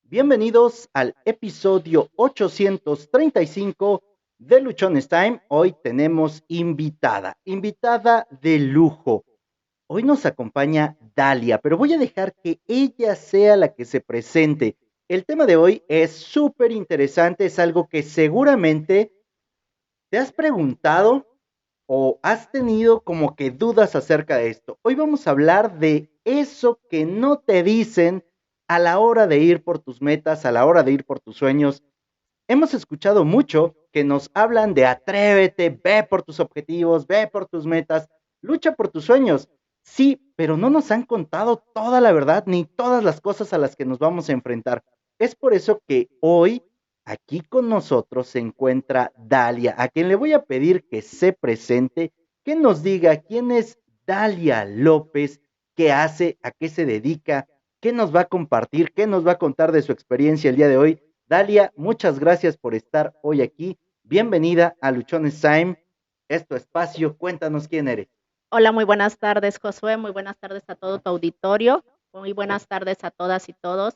Bienvenidos al episodio 835 de Luchones Time. Hoy tenemos invitada de lujo. Hoy nos acompaña Dalia, pero voy a dejar que ella sea la que se presente. El tema de hoy es súper interesante, es algo que seguramente te has preguntado o has tenido como que dudas acerca de esto. Hoy vamos a hablar de eso que no te dicen a la hora de ir por tus metas, a la hora de ir por tus sueños. Hemos escuchado mucho que nos hablan de atrévete, ve por tus objetivos, ve por tus metas, lucha por tus sueños. Sí, pero no nos han contado toda la verdad ni todas las cosas a las que nos vamos a enfrentar. Es por eso que hoy aquí con nosotros se encuentra Dalia, a quien le voy a pedir que se presente, que nos diga quién es Dalia López, qué hace, a qué se dedica, qué nos va a compartir, qué nos va a contar de su experiencia el día de hoy. Dalia, muchas gracias por estar hoy aquí. Bienvenida a Luchones Time. Es tu espacio. Cuéntanos quién eres. Hola, muy buenas tardes, Josué. Muy buenas tardes a todo tu auditorio. Muy buenas tardes a todas y todos.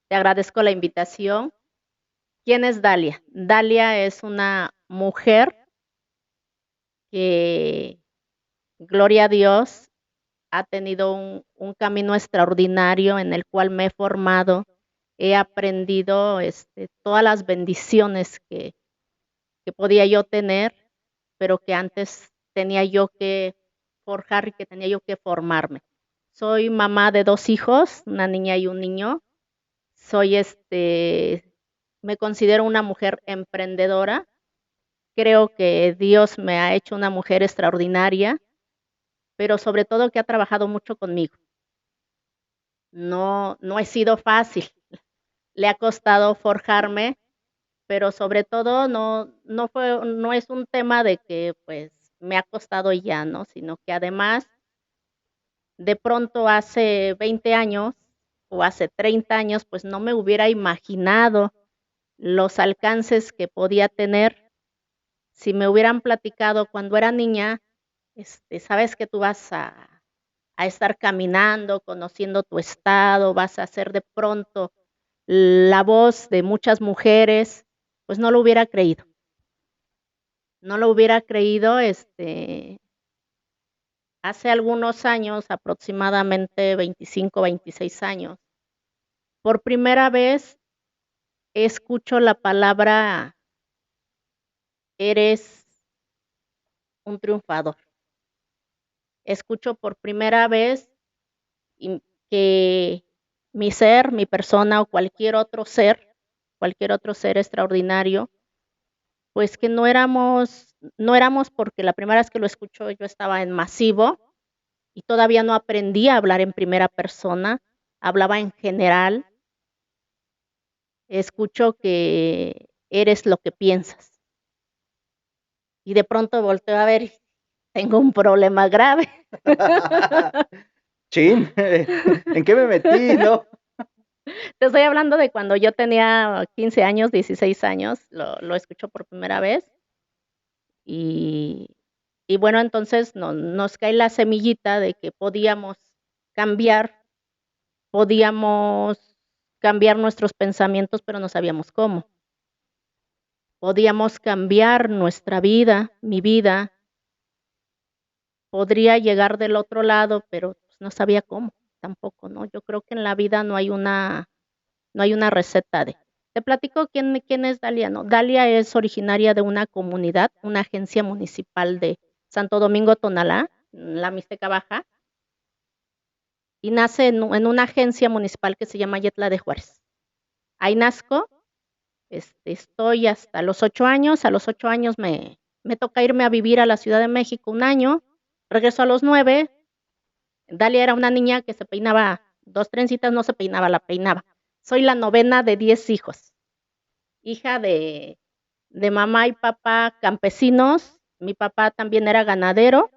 Te agradezco la invitación. ¿Quién es Dalia? Dalia es una mujer que, gloria a Dios, ha tenido un camino extraordinario en el cual me he formado, he aprendido todas las bendiciones que podía yo tener, pero que antes tenía yo que forjar y que tenía yo que formarme. Soy mamá de 2 hijos, una niña y un niño. Soy, me considero una mujer emprendedora. Creo que Dios me ha hecho una mujer extraordinaria, pero sobre todo que ha trabajado mucho conmigo. No he sido fácil, le ha costado forjarme, pero sobre todo no es un tema de que, pues, me ha costado y ya, ¿no? Sino que además, de pronto hace 20 años o hace 30 años, pues, no me hubiera imaginado los alcances que podía tener. Si me hubieran platicado cuando era niña, sabes que tú vas a estar caminando, conociendo tu estado, vas a ser de pronto la voz de muchas mujeres, pues no lo hubiera creído. No lo hubiera creído, hace algunos años, aproximadamente 25, 26 años, por primera vez escucho la palabra: "Eres un triunfador". Escucho por primera vez que mi ser, mi persona o cualquier otro ser extraordinario, pues que no éramos porque la primera vez que lo escucho yo estaba en masivo y todavía no aprendí a hablar en primera persona, hablaba en general. Escucho que eres lo que piensas y de pronto volteo a ver y tengo un problema grave. Chin, ¿en qué me metí? No. Te estoy hablando de cuando yo tenía 15 años, 16 años, lo escucho por primera vez y y bueno, entonces nos cae la semillita de que cambiar podíamos cambiar nuestros pensamientos, pero no sabíamos cómo. Podíamos cambiar nuestra vida, mi vida, podría llegar del otro lado, pero, pues, no sabía cómo, tampoco, ¿no? Yo creo que en la vida no hay una receta de. Te platico quién es Dalia, ¿no? Dalia es originaria de una comunidad, una agencia municipal de Santo Domingo, Tonalá, la Mixteca Baja, y nace en una agencia municipal que se llama Yetla de Juárez. Ahí nazco, estoy hasta los 8 años, a los 8 años me toca irme a vivir a la Ciudad de México un año, regreso a los 9. Dalia era una niña que se peinaba 2 trencitas, no se peinaba, la peinaba. Soy la novena de 10 hijos, hija de mamá y papá campesinos. Mi papá también era ganadero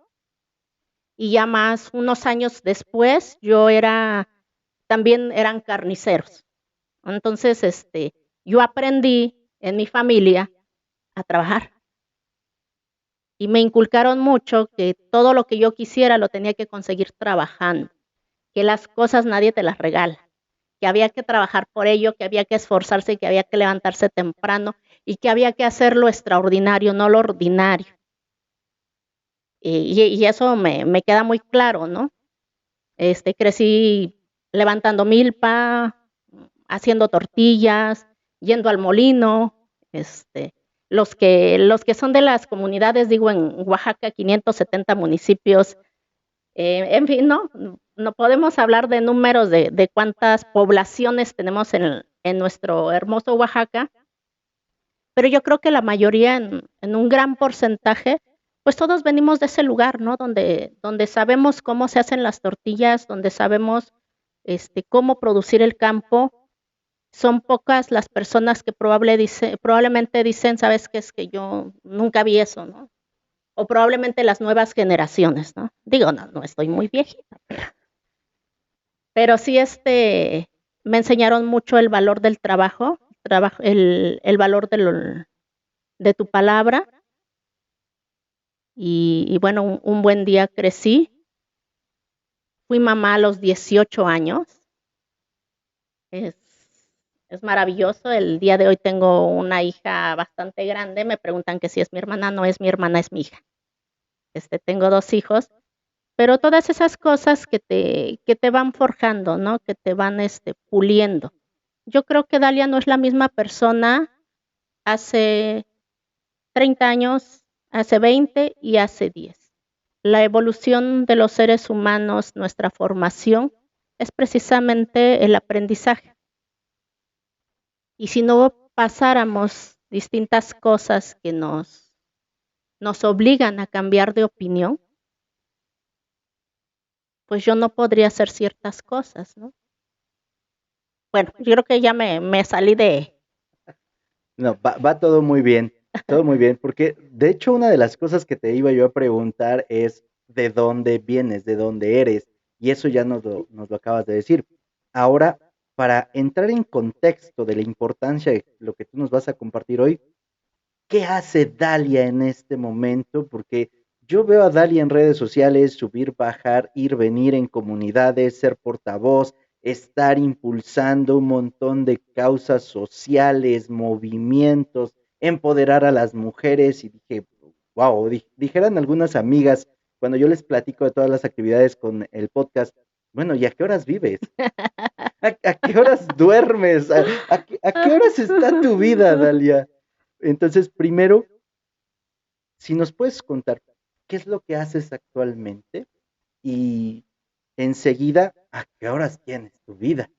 y ya más unos años después también eran carniceros. Entonces, yo aprendí en mi familia a trabajar y me inculcaron mucho que todo lo que yo quisiera lo tenía que conseguir trabajando, que las cosas nadie te las regala, que había que trabajar por ello, que había que esforzarse, que había que levantarse temprano y que había que hacer lo extraordinario, no lo ordinario. Y eso me queda muy claro, ¿no? Crecí levantando milpa, haciendo tortillas, yendo al molino, los que son de las comunidades, digo, en Oaxaca, 570 municipios, en fin, no podemos hablar de números de cuántas poblaciones tenemos en nuestro hermoso Oaxaca, pero yo creo que la mayoría, en un gran porcentaje, pues todos venimos de ese lugar, ¿no? Donde sabemos cómo se hacen las tortillas, donde sabemos cómo producir el campo. Son pocas las personas que probablemente dicen, ¿sabes qué? Es que yo nunca vi eso, ¿no? O probablemente las nuevas generaciones, ¿no? Digo, no estoy muy viejita, pero sí me enseñaron mucho el valor del trabajo, el valor de tu palabra. Y bueno, un buen día crecí. Fui mamá a los 18 años. Es, es maravilloso. El día de hoy tengo una hija bastante grande. Me preguntan que si es mi hermana. No es mi hermana, es mi hija. Tengo 2 hijos. Pero todas esas cosas que te van forjando, ¿no? Que te van puliendo. Yo creo que Dalia no es la misma persona hace 30 años, hace 20 y hace 10. La evolución de los seres humanos, nuestra formación, es precisamente el aprendizaje. Y si no pasáramos distintas cosas que nos obligan a cambiar de opinión, pues yo no podría hacer ciertas cosas, ¿no? Bueno, yo creo que ya me salí de... No, va todo muy bien, porque de hecho una de las cosas que te iba yo a preguntar es de dónde vienes, de dónde eres, y eso ya nos lo acabas de decir. Ahora, para entrar en contexto de la importancia de lo que tú nos vas a compartir hoy, ¿qué hace Dalia en este momento? Porque yo veo a Dalia en redes sociales subir, bajar, ir, venir en comunidades, ser portavoz, estar impulsando un montón de causas sociales, movimientos, empoderar a las mujeres y dije, wow, dijeran algunas amigas cuando yo les platico de todas las actividades con el podcast, bueno, ¿y a qué horas vives? ¿A qué horas duermes? ¿A qué horas está tu vida, Dalia? Entonces, primero, si nos puedes contar qué es lo que haces actualmente y enseguida, ¿a qué horas tienes tu vida?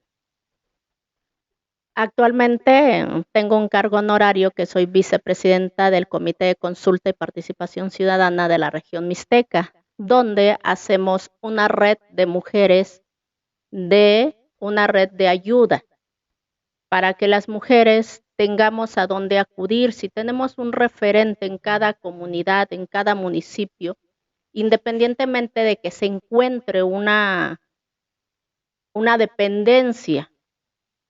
Actualmente tengo un cargo honorario que soy vicepresidenta del Comité de Consulta y Participación Ciudadana de la región Mixteca, donde hacemos una red de mujeres, una red de ayuda para que las mujeres tengamos a dónde acudir. Si tenemos un referente en cada comunidad, en cada municipio, independientemente de que se encuentre una dependencia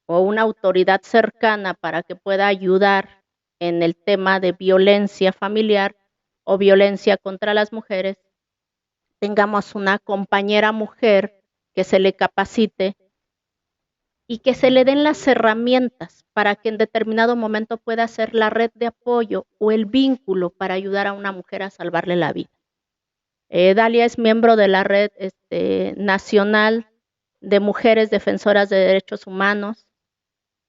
o una autoridad cercana para que pueda ayudar en el tema de violencia familiar o violencia contra las mujeres, tengamos una compañera mujer que se le capacite y que se le den las herramientas para que en determinado momento pueda ser la red de apoyo o el vínculo para ayudar a una mujer a salvarle la vida. Dalia es miembro de la red nacional de mujeres defensoras de derechos humanos.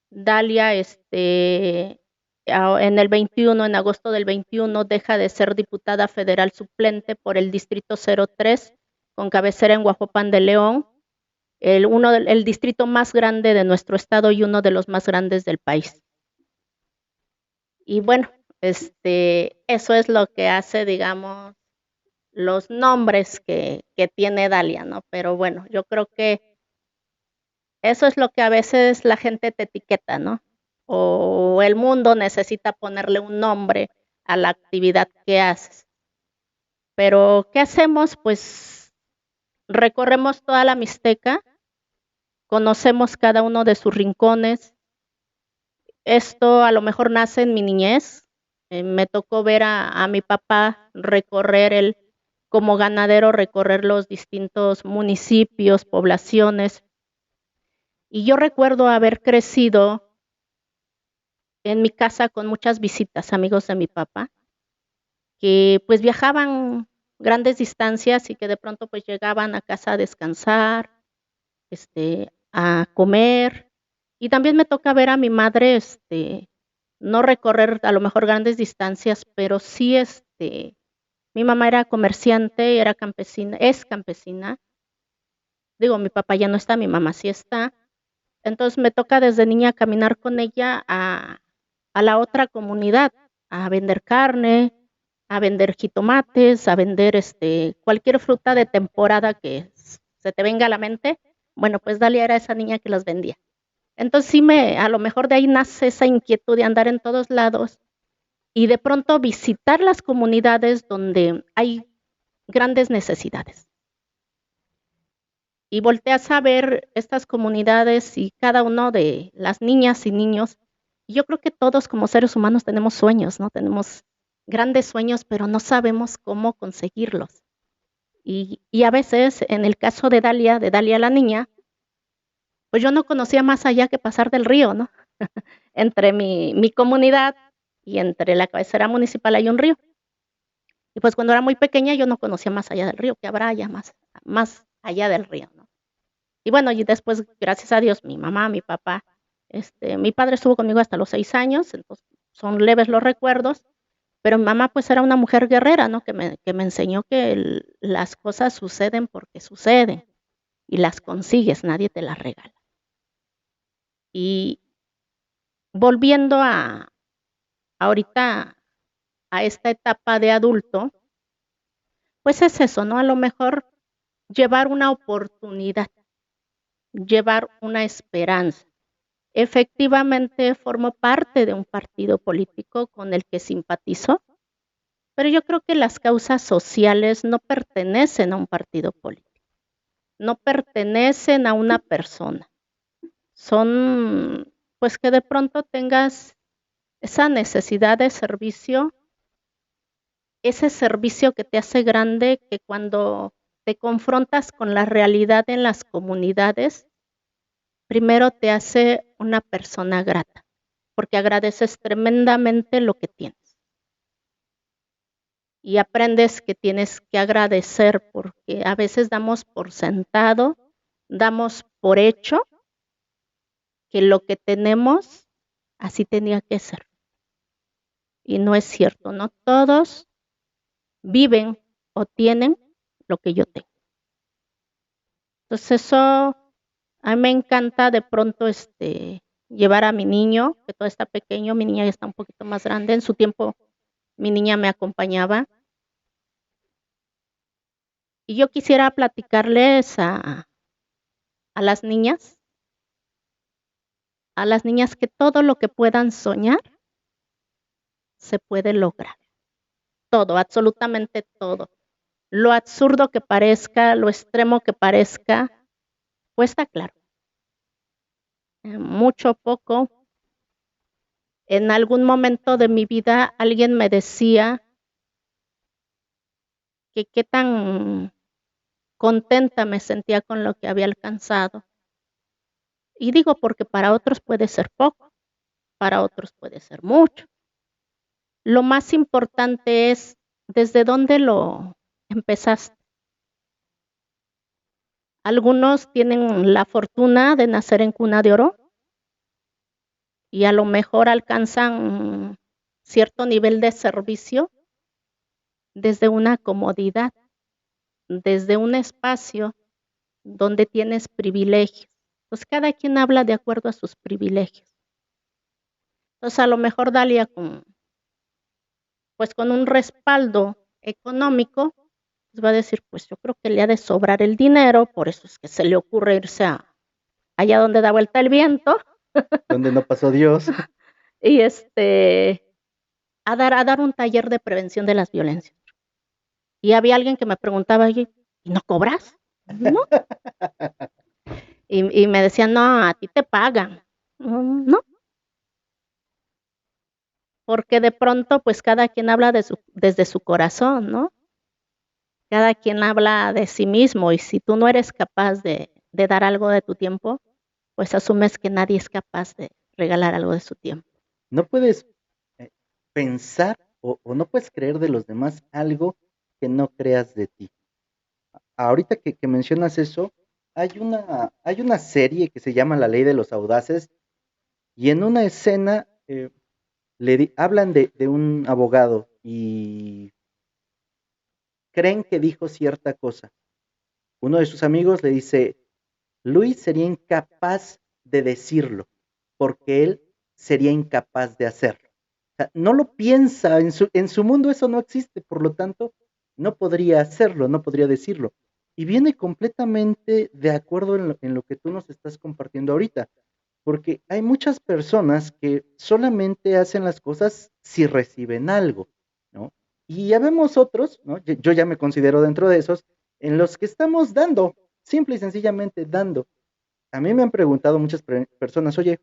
Dalia, en el 21, en agosto del 21, deja de ser diputada federal suplente por el distrito 03, con cabecera en Huajuapan de León, el distrito más grande de nuestro estado y uno de los más grandes del país. Y bueno, eso es lo que hace, digamos, los nombres que tiene Dalia, ¿no? Pero bueno, yo creo que eso es lo que a veces la gente te etiqueta, ¿no? O el mundo necesita ponerle un nombre a la actividad que haces. Pero, ¿qué hacemos? Pues recorremos toda la Mixteca, conocemos cada uno de sus rincones. Esto a lo mejor nace en mi niñez. Me tocó ver a mi papá recorrer como ganadero, recorrer los distintos municipios, poblaciones. Y yo recuerdo haber crecido en mi casa con muchas visitas, amigos de mi papá, que pues viajaban grandes distancias y que de pronto pues llegaban a casa a descansar, a comer. Y también me toca ver a mi madre, no recorrer a lo mejor grandes distancias, pero sí, mi mamá era comerciante, era campesina, es campesina. Digo, mi papá ya no está, mi mamá sí está. Entonces me toca desde niña caminar con ella a la otra comunidad, a vender carne, a vender jitomates, a vender cualquier fruta de temporada que se te venga a la mente. Bueno, pues Dalia era esa niña que las vendía. Entonces sí a lo mejor de ahí nace esa inquietud de andar en todos lados y de pronto visitar las comunidades donde hay grandes necesidades. Y volteas a ver estas comunidades y cada uno de las niñas y niños. Y yo creo que todos como seres humanos tenemos sueños, ¿no? Tenemos grandes sueños, pero no sabemos cómo conseguirlos. Y a veces, en el caso de Dalia la niña, pues yo no conocía más allá que pasar del río, ¿no? Entre mi comunidad y entre la cabecera municipal hay un río. Y pues cuando era muy pequeña yo no conocía más allá del río, que habrá allá más allá del río, ¿no? Y bueno, y después, gracias a Dios, mi mamá, mi papá, mi padre estuvo conmigo hasta los 6 años, entonces son leves los recuerdos, pero mi mamá pues era una mujer guerrera, ¿no? Que me enseñó que las cosas suceden porque suceden y las consigues, nadie te las regala. Y volviendo ahorita a esta etapa de adulto, pues es eso, ¿no? A lo mejor llevar una oportunidad, llevar una esperanza. Efectivamente, formo parte de un partido político con el que simpatizo, pero yo creo que las causas sociales no pertenecen a un partido político, no pertenecen a una persona. Son, pues que de pronto tengas esa necesidad de servicio, ese servicio que te hace grande, que cuando te confrontas con la realidad en las comunidades, primero te hace una persona grata, porque agradeces tremendamente lo que tienes. Y aprendes que tienes que agradecer, porque a veces damos por sentado, damos por hecho que lo que tenemos así tenía que ser. Y no es cierto, no todos viven o tienen lo que yo tengo. Entonces eso a mí me encanta de pronto llevar a mi niño, que todavía está pequeño, mi niña ya está un poquito más grande, en su tiempo mi niña me acompañaba. Y yo quisiera platicarles a las niñas que todo lo que puedan soñar se puede lograr. Todo, absolutamente todo. Lo absurdo que parezca, lo extremo que parezca, pues está claro. Mucho, poco. En algún momento de mi vida alguien me decía que qué tan contenta me sentía con lo que había alcanzado. Y digo porque para otros puede ser poco, para otros puede ser mucho. Lo más importante es desde dónde lo empezaste. Algunos tienen la fortuna de nacer en cuna de oro y a lo mejor alcanzan cierto nivel de servicio desde una comodidad, desde un espacio donde tienes privilegios. Pues cada quien habla de acuerdo a sus privilegios. Entonces a lo mejor Dalia con un respaldo económico, pues va a decir, pues yo creo que le ha de sobrar el dinero, por eso es que se le ocurre irse allá donde da vuelta el viento. Donde no pasó Dios. Y a dar un taller de prevención de las violencias. Y había alguien que me preguntaba, ¿y no cobras? ¿No? Y me decían, no, a ti te pagan. No. Porque de pronto, pues cada quien habla desde su corazón, ¿no? Cada quien habla de sí mismo y si tú no eres capaz de dar algo de tu tiempo, pues asumes que nadie es capaz de regalar algo de su tiempo. No puedes pensar o no puedes creer de los demás algo que no creas de ti. Ahorita que mencionas eso, hay una serie que se llama La Ley de los Audaces y en una escena hablan de un abogado y creen que dijo cierta cosa. Uno de sus amigos le dice, Luis sería incapaz de decirlo, porque él sería incapaz de hacerlo. O sea, no lo piensa, en su mundo eso no existe, por lo tanto, no podría hacerlo, no podría decirlo. Y viene completamente de acuerdo en lo que tú nos estás compartiendo ahorita, porque hay muchas personas que solamente hacen las cosas si reciben algo, ¿no? Y ya vemos otros, ¿no? Yo ya me considero dentro de esos, en los que estamos dando, simple y sencillamente dando. A mí me han preguntado muchas personas, oye,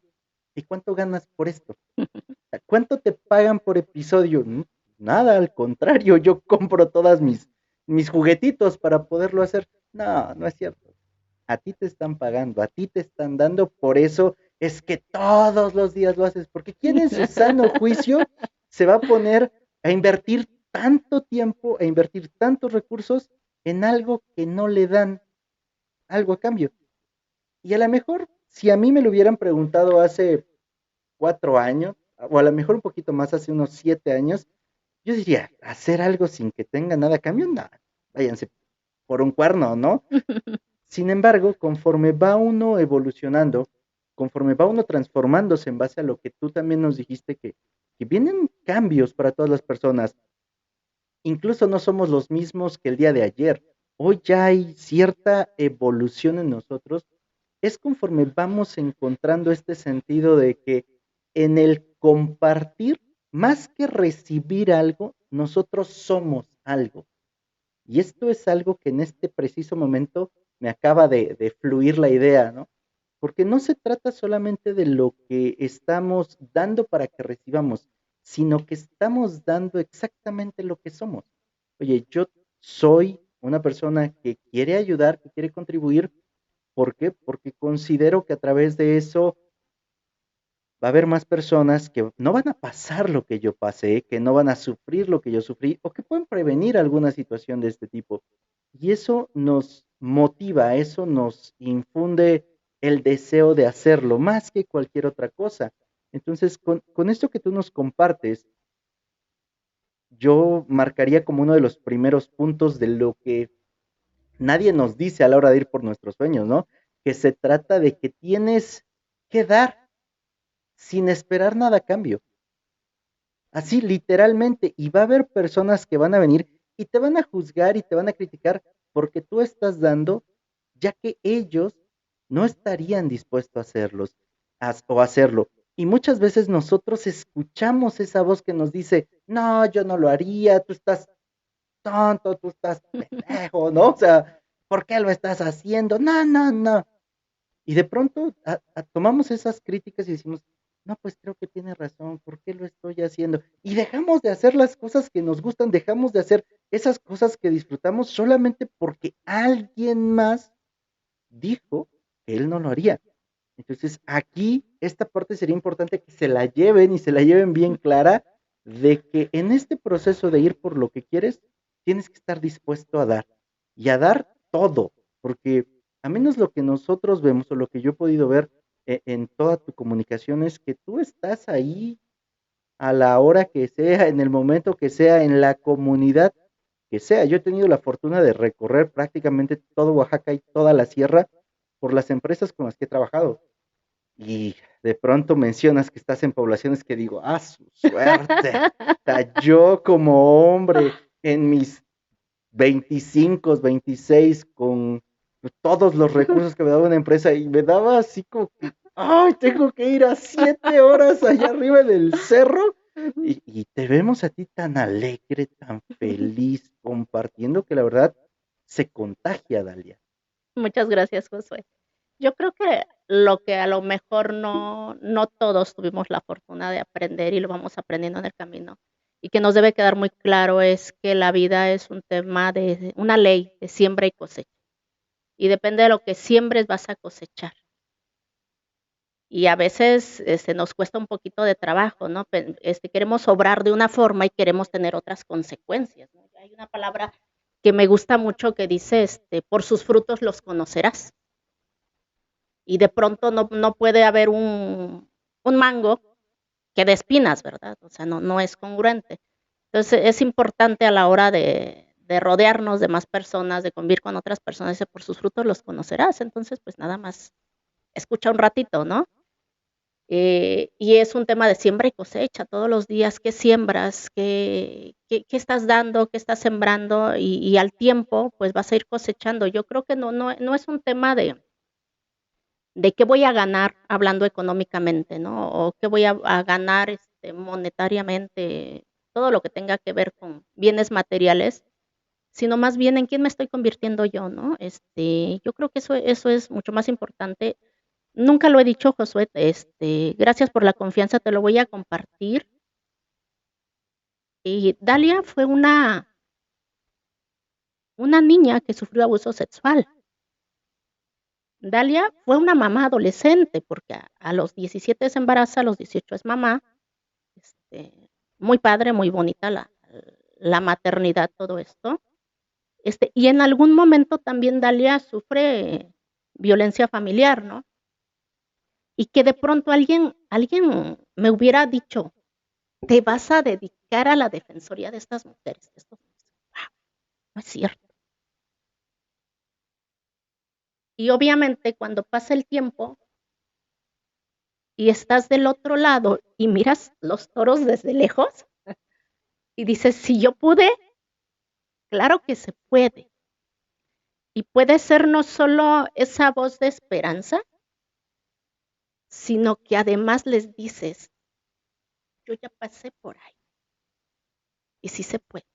¿y cuánto ganas por esto? ¿Cuánto te pagan por episodio? Nada, al contrario, yo compro todas mis juguetitos para poderlo hacer. No, no es cierto. A ti te están pagando, a ti te están dando, por eso es que todos los días lo haces, porque ¿quién en su sano juicio se va a poner a invertir tanto tiempo, a invertir tantos recursos en algo que no le dan algo a cambio? Y a lo mejor, si a mí me lo hubieran preguntado hace 4 años, o a lo mejor un poquito más, hace unos 7 años, yo diría, hacer algo sin que tenga nada a cambio, no, váyanse por un cuerno, ¿no? Sin embargo, conforme va uno evolucionando, conforme va uno transformándose en base a lo que tú también nos dijiste, que vienen cambios para todas las personas, incluso no somos los mismos que el día de ayer. Hoy ya hay cierta evolución en nosotros. Es conforme vamos encontrando este sentido de que en el compartir, más que recibir algo, nosotros somos algo. Y esto es algo que en este preciso momento me acaba de fluir la idea, ¿no? Porque no se trata solamente de lo que estamos dando para que recibamos, sino que estamos dando exactamente lo que somos. Oye, yo soy una persona que quiere ayudar, que quiere contribuir. ¿Por qué? Porque considero que a través de eso va a haber más personas que no van a pasar lo que yo pasé, que no van a sufrir lo que yo sufrí o que pueden prevenir alguna situación de este tipo. Y eso nos motiva, eso nos infunde el deseo de hacerlo más que cualquier otra cosa. Entonces, con esto que tú nos compartes, yo marcaría como uno de los primeros puntos de lo que nadie nos dice a la hora de ir por nuestros sueños, ¿no? Que se trata de que tienes que dar sin esperar nada a cambio. Así literalmente, y va a haber personas que van a venir y te van a juzgar y te van a criticar porque tú estás dando, ya que ellos no estarían dispuestos a hacerlos o hacerlo. Y muchas veces nosotros escuchamos esa voz que nos dice, no, yo no lo haría, tú estás tonto, tú estás pendejo, ¿no? O sea, ¿por qué lo estás haciendo? No, no, no. Y de pronto tomamos esas críticas y decimos, no, pues creo que tiene razón, ¿por qué lo estoy haciendo? Y dejamos de hacer las cosas que nos gustan, dejamos de hacer esas cosas que disfrutamos solamente porque alguien más dijo que él no lo haría. Entonces, aquí esta parte sería importante que se la lleven y se la lleven bien clara de que en este proceso de ir por lo que quieres, tienes que estar dispuesto a dar y a dar todo, porque a menos lo que nosotros vemos o lo que yo he podido ver en toda tu comunicación es que tú estás ahí a la hora que sea, en el momento que sea, en la comunidad que sea. Yo he tenido la fortuna de recorrer prácticamente todo Oaxaca y toda la sierra por las empresas con las que he trabajado. Y de pronto mencionas que estás en poblaciones que digo, ah, su suerte. O sea, yo como hombre en mis 25, 26, con todos los recursos que me daba una empresa y me daba así como que, ay, tengo que ir a 7 horas allá arriba del cerro y te vemos a ti tan alegre, tan feliz, compartiendo que la verdad se contagia, Dalia. Muchas gracias, Josué. Yo creo que lo que a lo mejor no todos tuvimos la fortuna de aprender y lo vamos aprendiendo en el camino y que nos debe quedar muy claro es que la vida es un tema de una ley de siembra y cosecha. Y depende de lo que siembres vas a cosechar. y a veces nos cuesta un poquito de trabajo, ¿no? Queremos obrar de una forma y queremos tener otras consecuencias, ¿no? Hay una palabra que me gusta mucho que dice, por sus frutos los conocerás. Y de pronto no puede haber un mango que dé espinas, ¿verdad? O sea, no es congruente. Entonces es importante a la hora de rodearnos de más personas, de convivir con otras personas, dice, por sus frutos los conocerás. Entonces, pues nada más escucha un ratito, ¿no? Y es un tema de siembra y cosecha todos los días. ¿Qué siembras? ¿Qué estás dando? ¿Qué estás sembrando? Y al tiempo, pues vas a ir cosechando. Yo creo que no es un tema de qué voy a ganar hablando económicamente, ¿no? O qué voy a ganar monetariamente, todo lo que tenga que ver con bienes materiales, sino más bien en quién me estoy convirtiendo yo, ¿no? Yo creo que eso es mucho más importante. Nunca lo he dicho, Josué, gracias por la confianza, te lo voy a compartir. Y Dalia fue una niña que sufrió abuso sexual. Dalia fue una mamá adolescente, porque a los 17 se embaraza, a los 18 es mamá. Muy padre, muy bonita la maternidad, todo esto. Y en algún momento también Dalia sufre violencia familiar, ¿no? Y que de pronto alguien me hubiera dicho, te vas a dedicar a la defensoría de estas mujeres. Esto, wow, no es cierto. Y obviamente cuando pasa el tiempo y estás del otro lado y miras los toros desde lejos y dices, si yo pude, claro que se puede. Y puede ser no solo esa voz de esperanza, sino que además les dices, yo ya pasé por ahí. Y sí se puede.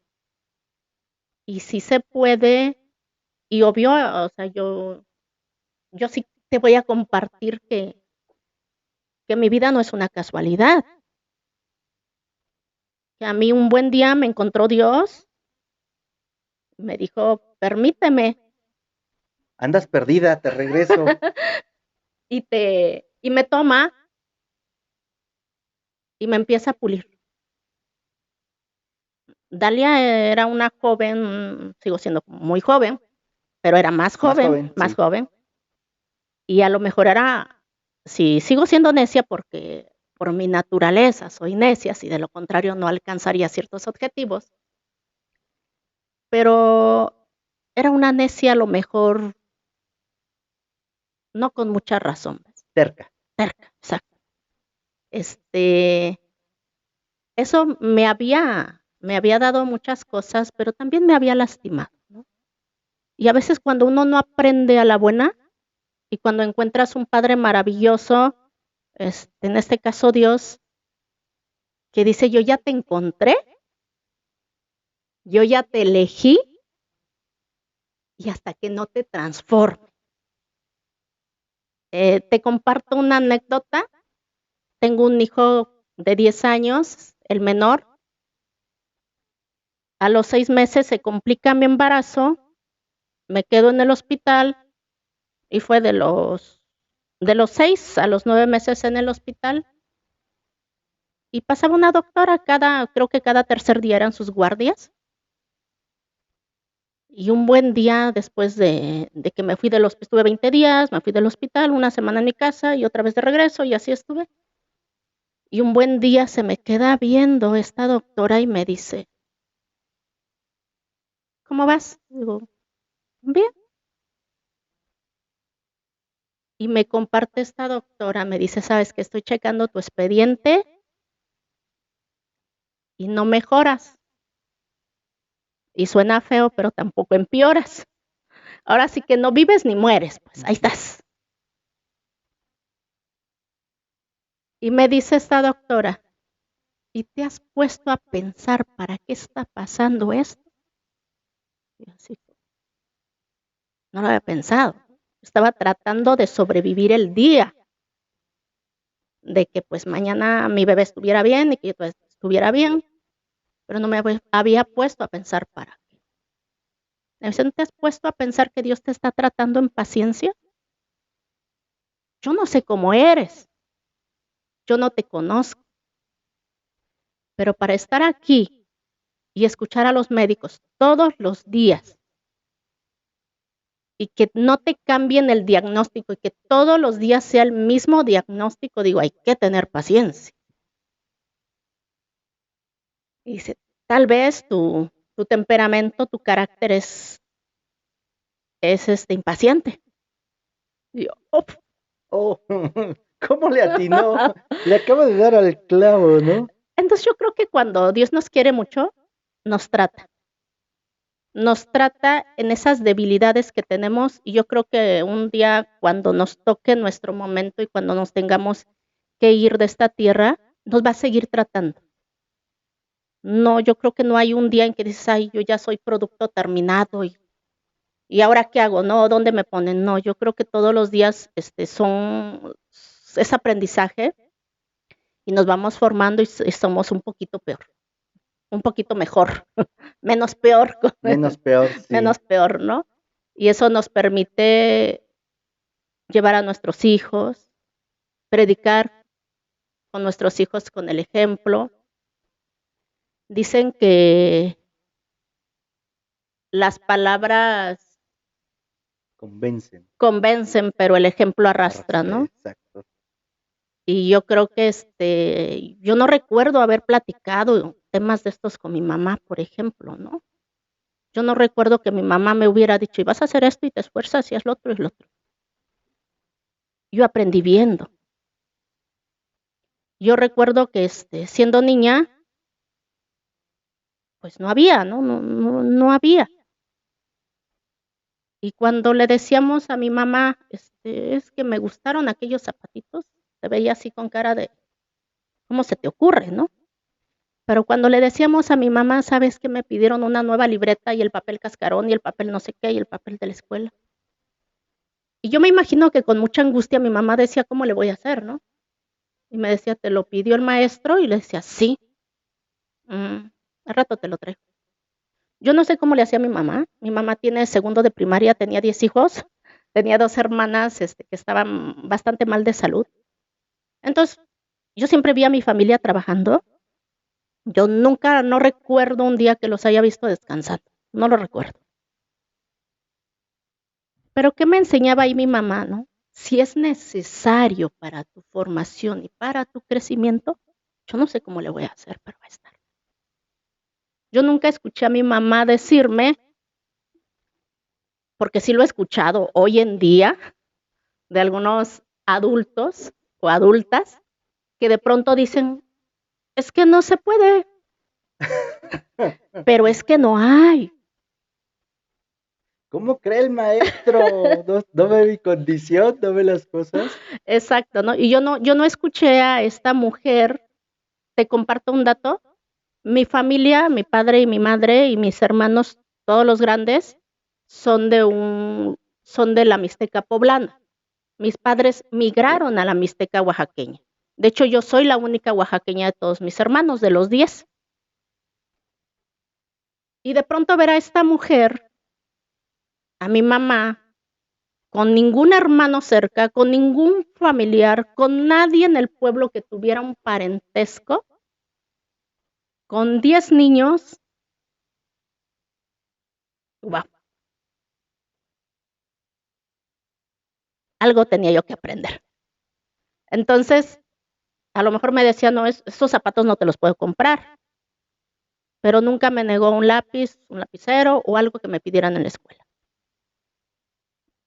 Y sí se puede. Y obvio, o sea, yo sí te voy a compartir que mi vida no es una casualidad. Que a mí un buen día me encontró Dios, me dijo, permíteme. Andas perdida, te regreso. y me toma y me empieza a pulir. Dalia era una joven, sigo siendo muy joven, pero era más joven. Sí. Y a lo mejor era, sí, sigo siendo necia porque por mi naturaleza soy necia, si de lo contrario no alcanzaría ciertos objetivos, pero era una necia a lo mejor no con mucha razón. Terca, exacto. Eso me había dado muchas cosas, pero también me había lastimado, ¿no? Y a veces cuando uno no aprende a la buena y cuando encuentras un padre maravilloso, en este caso Dios, que dice, yo ya te encontré, yo ya te elegí y hasta que no te transforme. Te comparto una anécdota. Tengo un hijo de 10 años, el menor. A los 6 meses se complica mi embarazo, me quedo en el hospital y fue de los 6 a los 9 meses en el hospital. Y pasaba una doctora creo que cada tercer día eran sus guardias. Y un buen día después de que me fui del hospital, estuve 20 días, me fui del hospital, una semana en mi casa y otra vez de regreso y así estuve. Y un buen día se me queda viendo esta doctora y me dice, ¿cómo vas? Digo, bien. Y me comparte esta doctora, me dice, sabes que estoy checando tu expediente y no mejoras. Y suena feo, pero tampoco empeoras. Ahora sí que no vives ni mueres, pues ahí estás. Y me dice esta doctora, ¿y te has puesto a pensar para qué está pasando esto? Y así, no lo había pensado. Estaba tratando de sobrevivir el día, de que pues mañana mi bebé estuviera bien y que yo estuviera bien, pero no me había puesto a pensar para qué. ¿No te has puesto a pensar que Dios te está tratando en paciencia? Yo no sé cómo eres, yo no te conozco, pero para estar aquí y escuchar a los médicos todos los días y que no te cambien el diagnóstico y que todos los días sea el mismo diagnóstico, digo, hay que tener paciencia. Y dice, tal vez tu temperamento, tu carácter es impaciente. Y yo, Oh, ¿cómo le atinó? Le acabo de dar al clavo, ¿no? Entonces yo creo que cuando Dios nos quiere mucho, nos trata en esas debilidades que tenemos, y yo creo que un día cuando nos toque nuestro momento y cuando nos tengamos que ir de esta tierra, nos va a seguir tratando. No, yo creo que no hay un día en que dices, ay, yo ya soy producto terminado y ahora qué hago, no, ¿dónde me ponen? No, yo creo que todos los días es aprendizaje y nos vamos formando y somos un poquito peor, un poquito mejor, menos peor, Menos peor, sí. menos peor, ¿no? Y eso nos permite llevar a nuestros hijos, predicar con nuestros hijos con el ejemplo. Dicen que las palabras convencen, pero el ejemplo arrastra, ¿no? Exacto. Y yo creo que yo no recuerdo haber platicado temas de estos con mi mamá, por ejemplo, ¿no? Yo no recuerdo que mi mamá me hubiera dicho, y vas a hacer esto y te esfuerzas y haz lo otro y lo otro. Yo aprendí viendo. Yo recuerdo que siendo niña, pues no había, ¿no? No había. Y cuando le decíamos a mi mamá, es que me gustaron aquellos zapatitos, se veía así con cara de, ¿cómo se te ocurre, no? Pero cuando le decíamos a mi mamá, ¿sabes que me pidieron una nueva libreta y el papel cascarón y el papel no sé qué y el papel de la escuela? Y yo me imagino que con mucha angustia mi mamá decía, ¿cómo le voy a hacer, no? Y me decía, ¿te lo pidió el maestro? Y le decía, sí. Al rato te lo traigo. Yo no sé cómo le hacía mi mamá. Mi mamá tiene segundo de primaria, tenía 10 hijos, tenía 2 hermanas que estaban bastante mal de salud. Entonces, yo siempre vi a mi familia trabajando. Yo nunca, no recuerdo un día que los haya visto descansando. No lo recuerdo. Pero ¿qué me enseñaba ahí mi mamá, no? Si es necesario para tu formación y para tu crecimiento, yo no sé cómo le voy a hacer, pero va a estar. Yo nunca escuché a mi mamá decirme, porque sí lo he escuchado hoy en día, de algunos adultos o adultas, que de pronto dicen, es que no se puede, pero es que no hay. ¿Cómo cree el maestro? ¿No ve mi condición? ¿No ve las cosas? Exacto, ¿no? Y yo no escuché a esta mujer, te comparto un dato, mi familia, mi padre y mi madre y mis hermanos, todos los grandes, son de la Mixteca poblana. Mis padres migraron a la Mixteca oaxaqueña. De hecho, yo soy la única oaxaqueña de todos mis hermanos, de los 10. Y de pronto ver a esta mujer, a mi mamá, con ningún hermano cerca, con ningún familiar, con nadie en el pueblo que tuviera un parentesco, con 10 niños, wow, algo tenía yo que aprender. Entonces, a lo mejor me decía, no, esos zapatos no te los puedo comprar, pero nunca me negó un lápiz, un lapicero o algo que me pidieran en la escuela.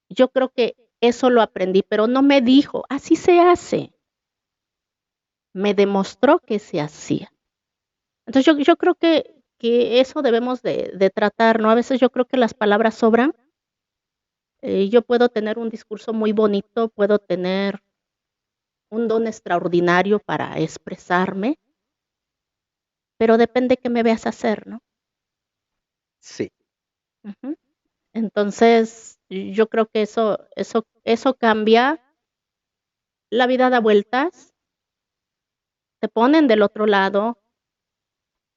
Yo creo que eso lo aprendí, pero no me dijo, así se hace. Me demostró que se hacía. Entonces yo creo que eso debemos de tratar, ¿no? A veces yo creo que las palabras sobran. Yo puedo tener un discurso muy bonito, puedo tener un don extraordinario para expresarme, pero depende qué me veas hacer, ¿no? Sí. Uh-huh. Entonces, yo creo que eso cambia, la vida da vueltas, te ponen del otro lado,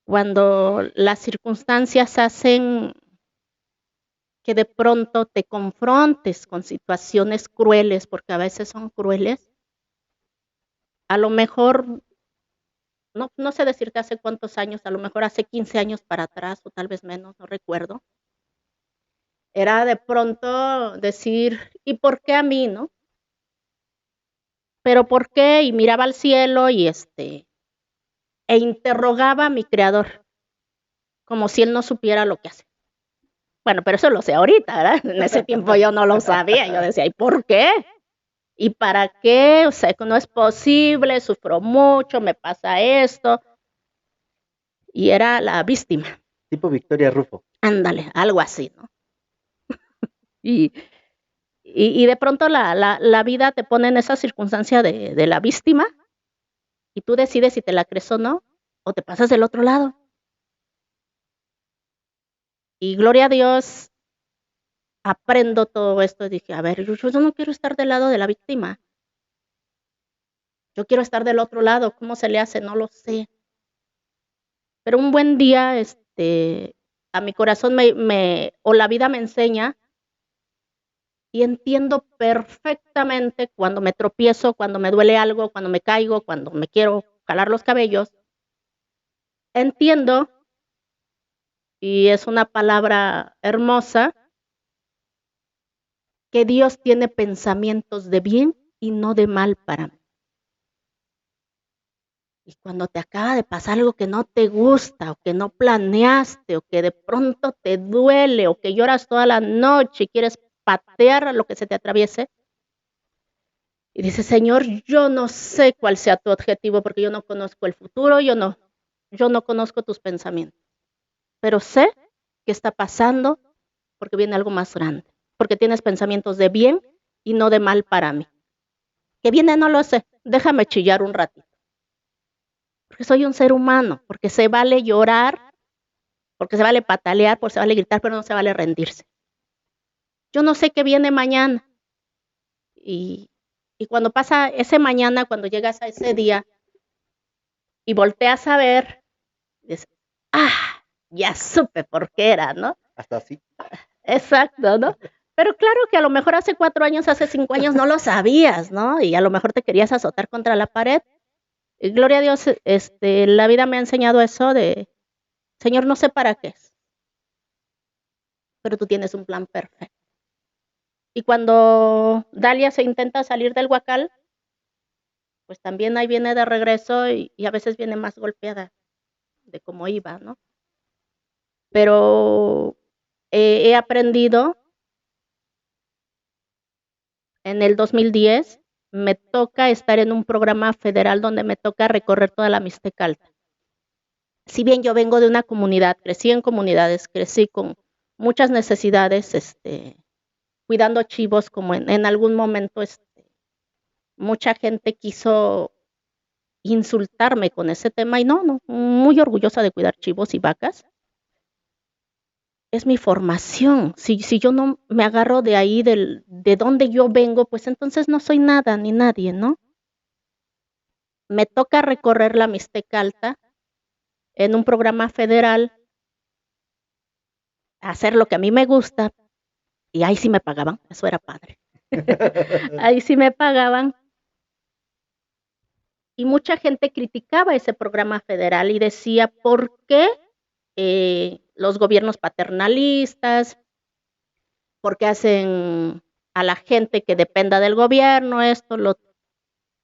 cuando las circunstancias hacen que de pronto te confrontes con situaciones crueles, porque a veces son crueles, A lo mejor, no sé decirte hace cuántos años, a lo mejor hace 15 años para atrás o tal vez menos, no recuerdo. Era de pronto decir, ¿y por qué a mí, no? ¿Pero por qué? Y miraba al cielo y e interrogaba a mi creador, como si él no supiera lo que hace. Bueno, pero eso lo sé ahorita, ¿verdad? En ese tiempo yo no lo sabía. Yo decía, ¿y por qué? ¿Y para qué? O sea, que no es posible, sufro mucho, me pasa esto. Y era la víctima. Tipo Victoria Rufo. Ándale, algo así, ¿no? Y, y de pronto la vida te pone en esa circunstancia de la víctima y tú decides si te la crees o no, o te pasas del otro lado. Y gloria a Dios, aprendo todo esto. Dije, a ver, yo no quiero estar del lado de la víctima. Yo quiero estar del otro lado. ¿Cómo se le hace? No lo sé. Pero un buen día, a mi corazón o la vida me enseña y entiendo perfectamente cuando me tropiezo, cuando me duele algo, cuando me caigo, cuando me quiero jalar los cabellos. Entiendo, y es una palabra hermosa, que Dios tiene pensamientos de bien y no de mal para mí. Y cuando te acaba de pasar algo que no te gusta, o que no planeaste, o que de pronto te duele, o que lloras toda la noche y quieres patear a lo que se te atraviese, y dices, Señor, yo no sé cuál sea tu objetivo, porque yo no conozco el futuro, yo no conozco tus pensamientos, pero sé que está pasando porque viene algo más grande, porque tienes pensamientos de bien y no de mal para mí. ¿Qué viene? No lo sé, déjame chillar un ratito, porque soy un ser humano, porque se vale llorar, porque se vale patalear, porque se vale gritar, pero no se vale rendirse. Yo no sé qué viene mañana. Y, y cuando pasa ese mañana, cuando llegas a ese día y volteas a ver, dices, ya supe por qué era, ¿no? Hasta así. Exacto, ¿no? Pero claro que a lo mejor hace 4 años, hace 5 años no lo sabías, ¿no? Y a lo mejor te querías azotar contra la pared. Y gloria a Dios, la vida me ha enseñado eso de, Señor, no sé para qué es, pero tú tienes un plan perfecto. Y cuando Dalia se intenta salir del huacal, pues también ahí viene de regreso y a veces viene más golpeada de cómo iba, ¿no? Pero he aprendido en el 2010, me toca estar en un programa federal donde me toca recorrer toda la Mixteca Alta. Si bien yo vengo de una comunidad, crecí en comunidades, crecí con muchas necesidades, cuidando chivos, como en algún momento mucha gente quiso insultarme con ese tema y no, muy orgullosa de cuidar chivos y vacas. Es mi formación. Si yo no me agarro de ahí, de donde yo vengo, pues entonces no soy nada ni nadie, ¿no? Me toca recorrer la Mixteca Alta en un programa federal, hacer lo que a mí me gusta, y ahí sí me pagaban, eso era padre. Ahí sí me pagaban. Y mucha gente criticaba ese programa federal y decía, ¿por qué los gobiernos paternalistas? ¿Por qué hacen a la gente que dependa del gobierno esto, lo otro?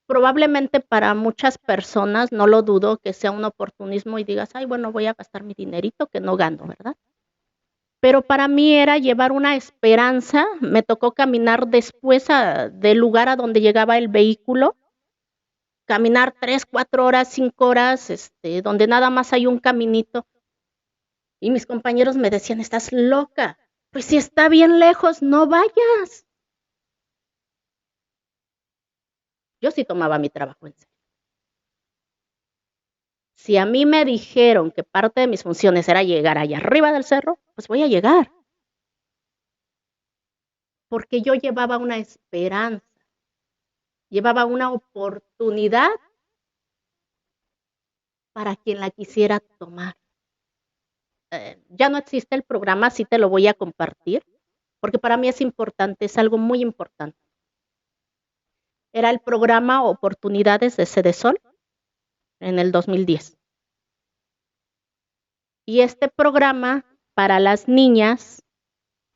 Probablemente para muchas personas, no lo dudo, que sea un oportunismo y digas, ay, bueno, voy a gastar mi dinerito que no gano, ¿verdad? Pero para mí era llevar una esperanza. Me tocó caminar después del lugar a donde llegaba el vehículo, caminar 3, 4 horas, 5 horas, donde nada más hay un caminito. Y mis compañeros me decían, estás loca, pues si está bien lejos, no vayas. Yo sí tomaba mi trabajo en serio. Si a mí me dijeron que parte de mis funciones era llegar allá arriba del cerro, pues voy a llegar. Porque yo llevaba una esperanza, llevaba una oportunidad para quien la quisiera tomar. Ya no existe el programa, sí te lo voy a compartir, porque para mí es importante, es algo muy importante. Era el programa Oportunidades de Cedesol en el 2010. Y este programa para las niñas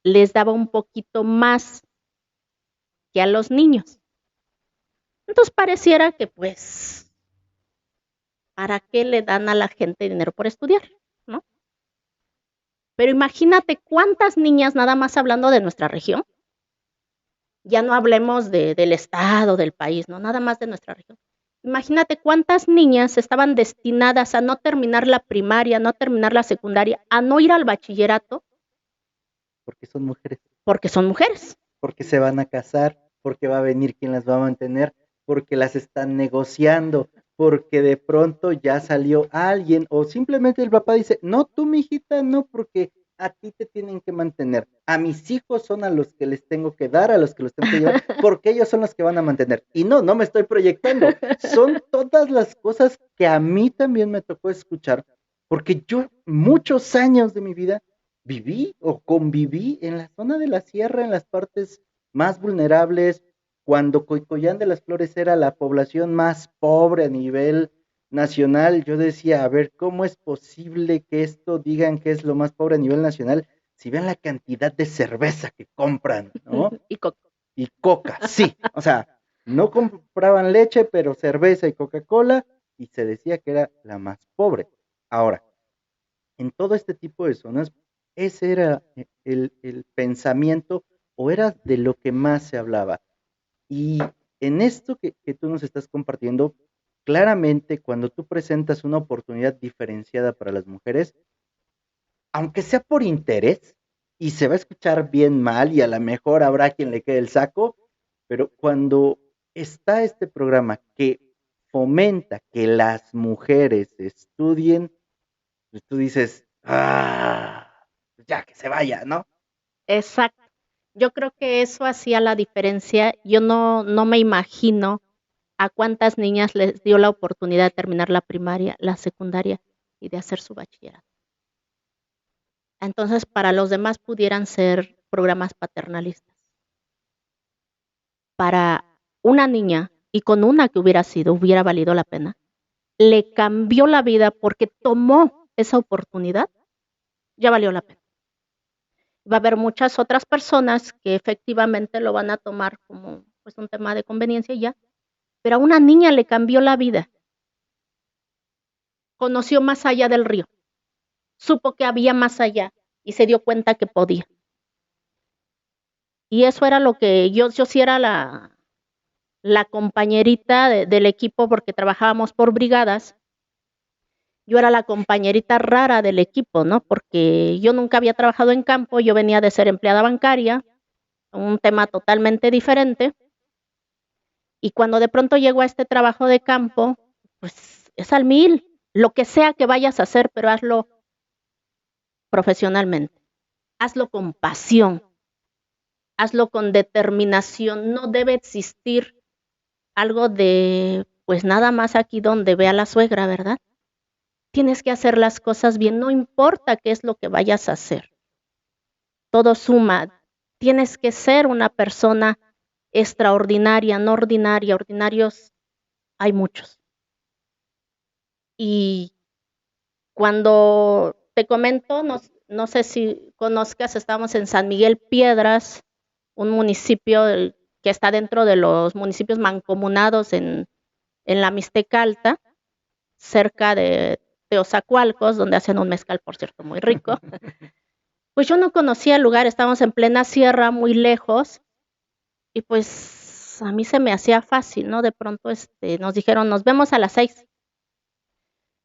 les daba un poquito más que a los niños. Entonces pareciera que pues, ¿para qué le dan a la gente dinero por estudiar? ¿No? Pero imagínate cuántas niñas, nada más hablando de nuestra región, ya no hablemos del estado, del país, ¿no? Nada más de nuestra región. Imagínate cuántas niñas estaban destinadas a no terminar la primaria, no terminar la secundaria, a no ir al bachillerato. Porque son mujeres. Porque son mujeres. Porque se van a casar, porque va a venir quien las va a mantener, porque las están negociando, porque de pronto ya salió alguien, o simplemente el papá dice, no, tú, mijita, no, porque a ti te tienen que mantener. A mis hijos son a los que les tengo que dar, a los que los tengo que llevar, porque ellos son los que van a mantener. Y no, no me estoy proyectando. Son todas las cosas que a mí también me tocó escuchar, porque yo muchos años de mi vida viví o conviví en la zona de la sierra, en las partes más vulnerables, cuando Coicoyán de las Flores era la población más pobre a nivel nacional. Yo decía, a ver, ¿cómo es posible que esto digan que es lo más pobre a nivel nacional? Si ven la cantidad de cerveza que compran, ¿no? Y coca. Y coca, sí. O sea, no compraban leche, pero cerveza y Coca-Cola, y se decía que era la más pobre. Ahora, en todo este tipo de zonas, ese era el pensamiento o era de lo que más se hablaba. Y en esto que tú nos estás compartiendo, claramente cuando tú presentas una oportunidad diferenciada para las mujeres, aunque sea por interés, y se va a escuchar bien mal y a lo mejor habrá quien le quede el saco, pero cuando está este programa que fomenta que las mujeres estudien, pues tú dices, ya que se vaya, ¿no? Exacto. Yo creo que eso hacía la diferencia. Yo no me imagino a cuántas niñas les dio la oportunidad de terminar la primaria, la secundaria y de hacer su bachillerato. Entonces, para los demás pudieran ser programas paternalistas. Para una niña, y con una que hubiera sido, hubiera valido la pena, le cambió la vida porque tomó esa oportunidad, ya valió la pena. Va a haber muchas otras personas que efectivamente lo van a tomar como pues un tema de conveniencia y ya, pero a una niña le cambió la vida. Conoció más allá del río, supo que había más allá y se dio cuenta que podía. Y eso era lo que yo sí era la compañerita del equipo porque trabajábamos por brigadas. Yo era la compañerita rara del equipo, ¿no? Porque yo nunca había trabajado en campo, yo venía de ser empleada bancaria, un tema totalmente diferente. Y cuando de pronto llego a este trabajo de campo, pues es al 1000, lo que sea que vayas a hacer, pero hazlo profesionalmente, hazlo con pasión, hazlo con determinación, no debe existir algo de, pues nada más aquí donde ve a la suegra, ¿verdad? Tienes que hacer las cosas bien, no importa qué es lo que vayas a hacer, todo suma, tienes que ser una persona extraordinaria, no ordinaria, ordinarios hay muchos. Y cuando te comento, no sé si conozcas, estamos en San Miguel Piedras, un municipio que está dentro de los municipios mancomunados en la Mixteca Alta, cerca de Teozacualcos, donde hacen un mezcal, por cierto, muy rico. Pues yo no conocía el lugar, estábamos en plena sierra, muy lejos, y pues a mí se me hacía fácil, ¿no? De pronto nos dijeron, nos vemos a las 6.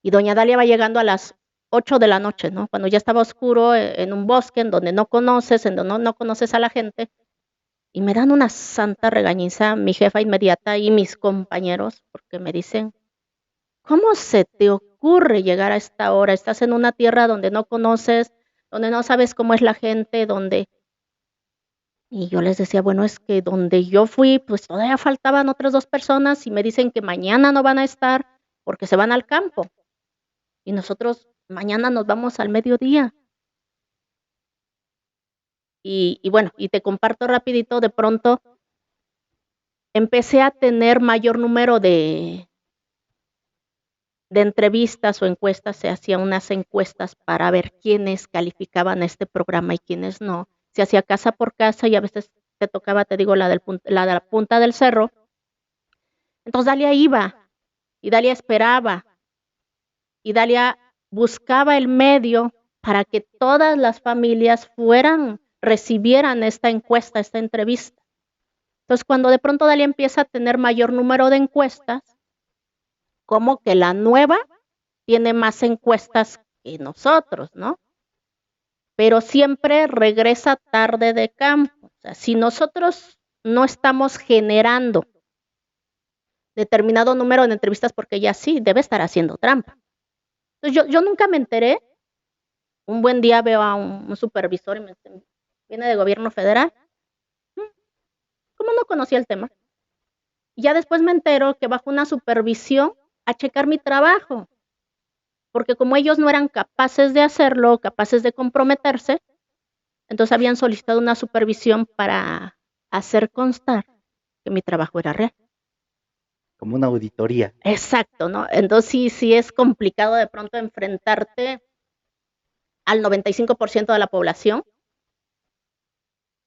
Y doña Dalia va llegando a las 8 de la noche, ¿no? Cuando ya estaba oscuro, en un bosque, en donde no conoces, en donde no conoces a la gente. Y me dan una santa regañiza, mi jefa inmediata y mis compañeros, porque me dicen, ¿cómo se te ocurre llegar a esta hora? Estás en una tierra donde no conoces, donde no sabes cómo es la gente, donde... Y yo les decía, bueno, es que donde yo fui, pues todavía faltaban otras 2 personas y me dicen que mañana no van a estar porque se van al campo. Y nosotros mañana nos vamos al mediodía. Y bueno, y te comparto rapidito, de pronto empecé a tener mayor número de entrevistas o encuestas, se hacían unas encuestas para ver quiénes calificaban este programa y quiénes no. Se hacía casa por casa y a veces te tocaba, te digo, la de la punta del cerro. Entonces Dalia iba y Dalia esperaba y Dalia buscaba el medio para que todas las familias recibieran esta encuesta, esta entrevista. Entonces, cuando de pronto Dalia empieza a tener mayor número de encuestas, como que la nueva tiene más encuestas que nosotros, ¿no? Pero siempre regresa tarde de campo. O sea, si nosotros no estamos generando determinado número de entrevistas, porque ella sí debe estar haciendo trampa. Entonces, yo nunca me enteré. Un buen día veo a un supervisor y me dice, viene de gobierno federal. ¿Cómo no conocía el tema? Y ya después me entero que bajo una supervisión a checar mi trabajo, porque como ellos no eran capaces de hacerlo, capaces de comprometerse, entonces habían solicitado una supervisión para hacer constar que mi trabajo era real. Como una auditoría. Exacto, ¿no? Entonces sí es complicado de pronto enfrentarte al 95% de la población,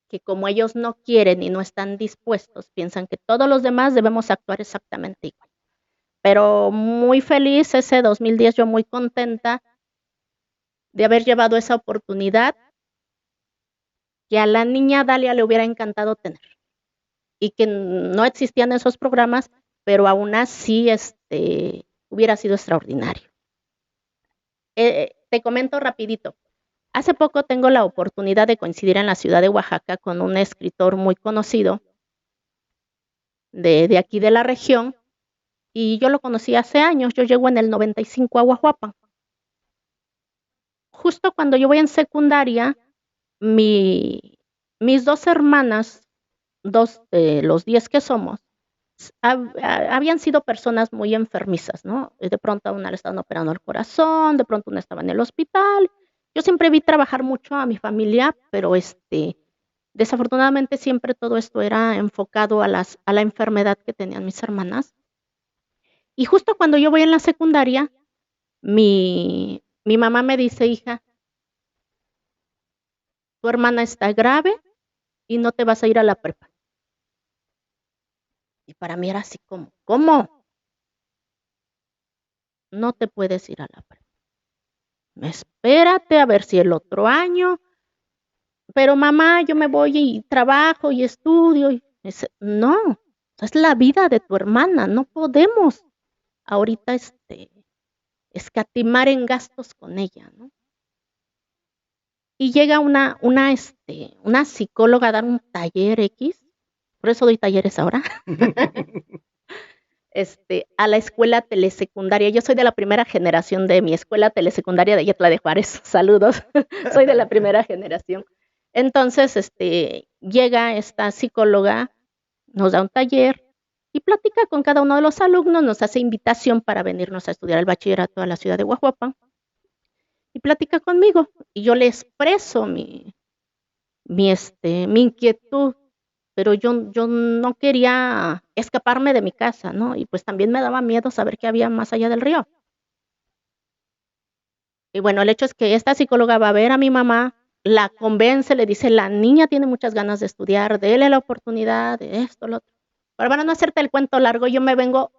que como ellos no quieren y no están dispuestos, piensan que todos los demás debemos actuar exactamente igual. Pero muy feliz ese 2010, yo muy contenta de haber llevado esa oportunidad que a la niña Dalia le hubiera encantado tener y que no existían esos programas, pero aún así hubiera sido extraordinario. Te comento rapidito. Hace poco tengo la oportunidad de coincidir en la ciudad de Oaxaca con un escritor muy conocido de aquí de la región, y yo lo conocí hace años. Yo llego en el 95 a Huajuapan. Justo cuando yo voy en secundaria, mis dos hermanas, dos de los 10 que somos, habían sido personas muy enfermizas, ¿no? De pronto a una le estaban operando el corazón, de pronto una estaba en el hospital. Yo siempre vi trabajar mucho a mi familia, pero desafortunadamente siempre todo esto era enfocado a la enfermedad que tenían mis hermanas. Y justo cuando yo voy en la secundaria, mi mamá me dice, hija, tu hermana está grave y no te vas a ir a la prepa. Y para mí era así como, ¿cómo? No te puedes ir a la prepa. Espérate a ver si el otro año. Pero mamá, yo me voy y trabajo y estudio. No, es la vida de tu hermana. No podemos ahorita escatimar en gastos con ella, ¿no? Y llega una psicóloga a dar un taller X, por eso doy talleres ahora, a la escuela telesecundaria. Yo soy de la primera generación de mi escuela telesecundaria de Yetla de Juárez. Saludos, soy de la primera generación. Entonces, llega esta psicóloga, nos da un taller y platica con cada uno de los alumnos, nos hace invitación para venirnos a estudiar el bachillerato a la ciudad de Huajuapan y platica conmigo. Y yo le expreso mi inquietud, pero yo no quería escaparme de mi casa, ¿no? Y pues también me daba miedo saber qué había más allá del río. Y bueno, el hecho es que esta psicóloga va a ver a mi mamá, la convence, le dice, la niña tiene muchas ganas de estudiar, déle la oportunidad de esto, lo otro. Pero para no hacerte el cuento largo, yo me vengo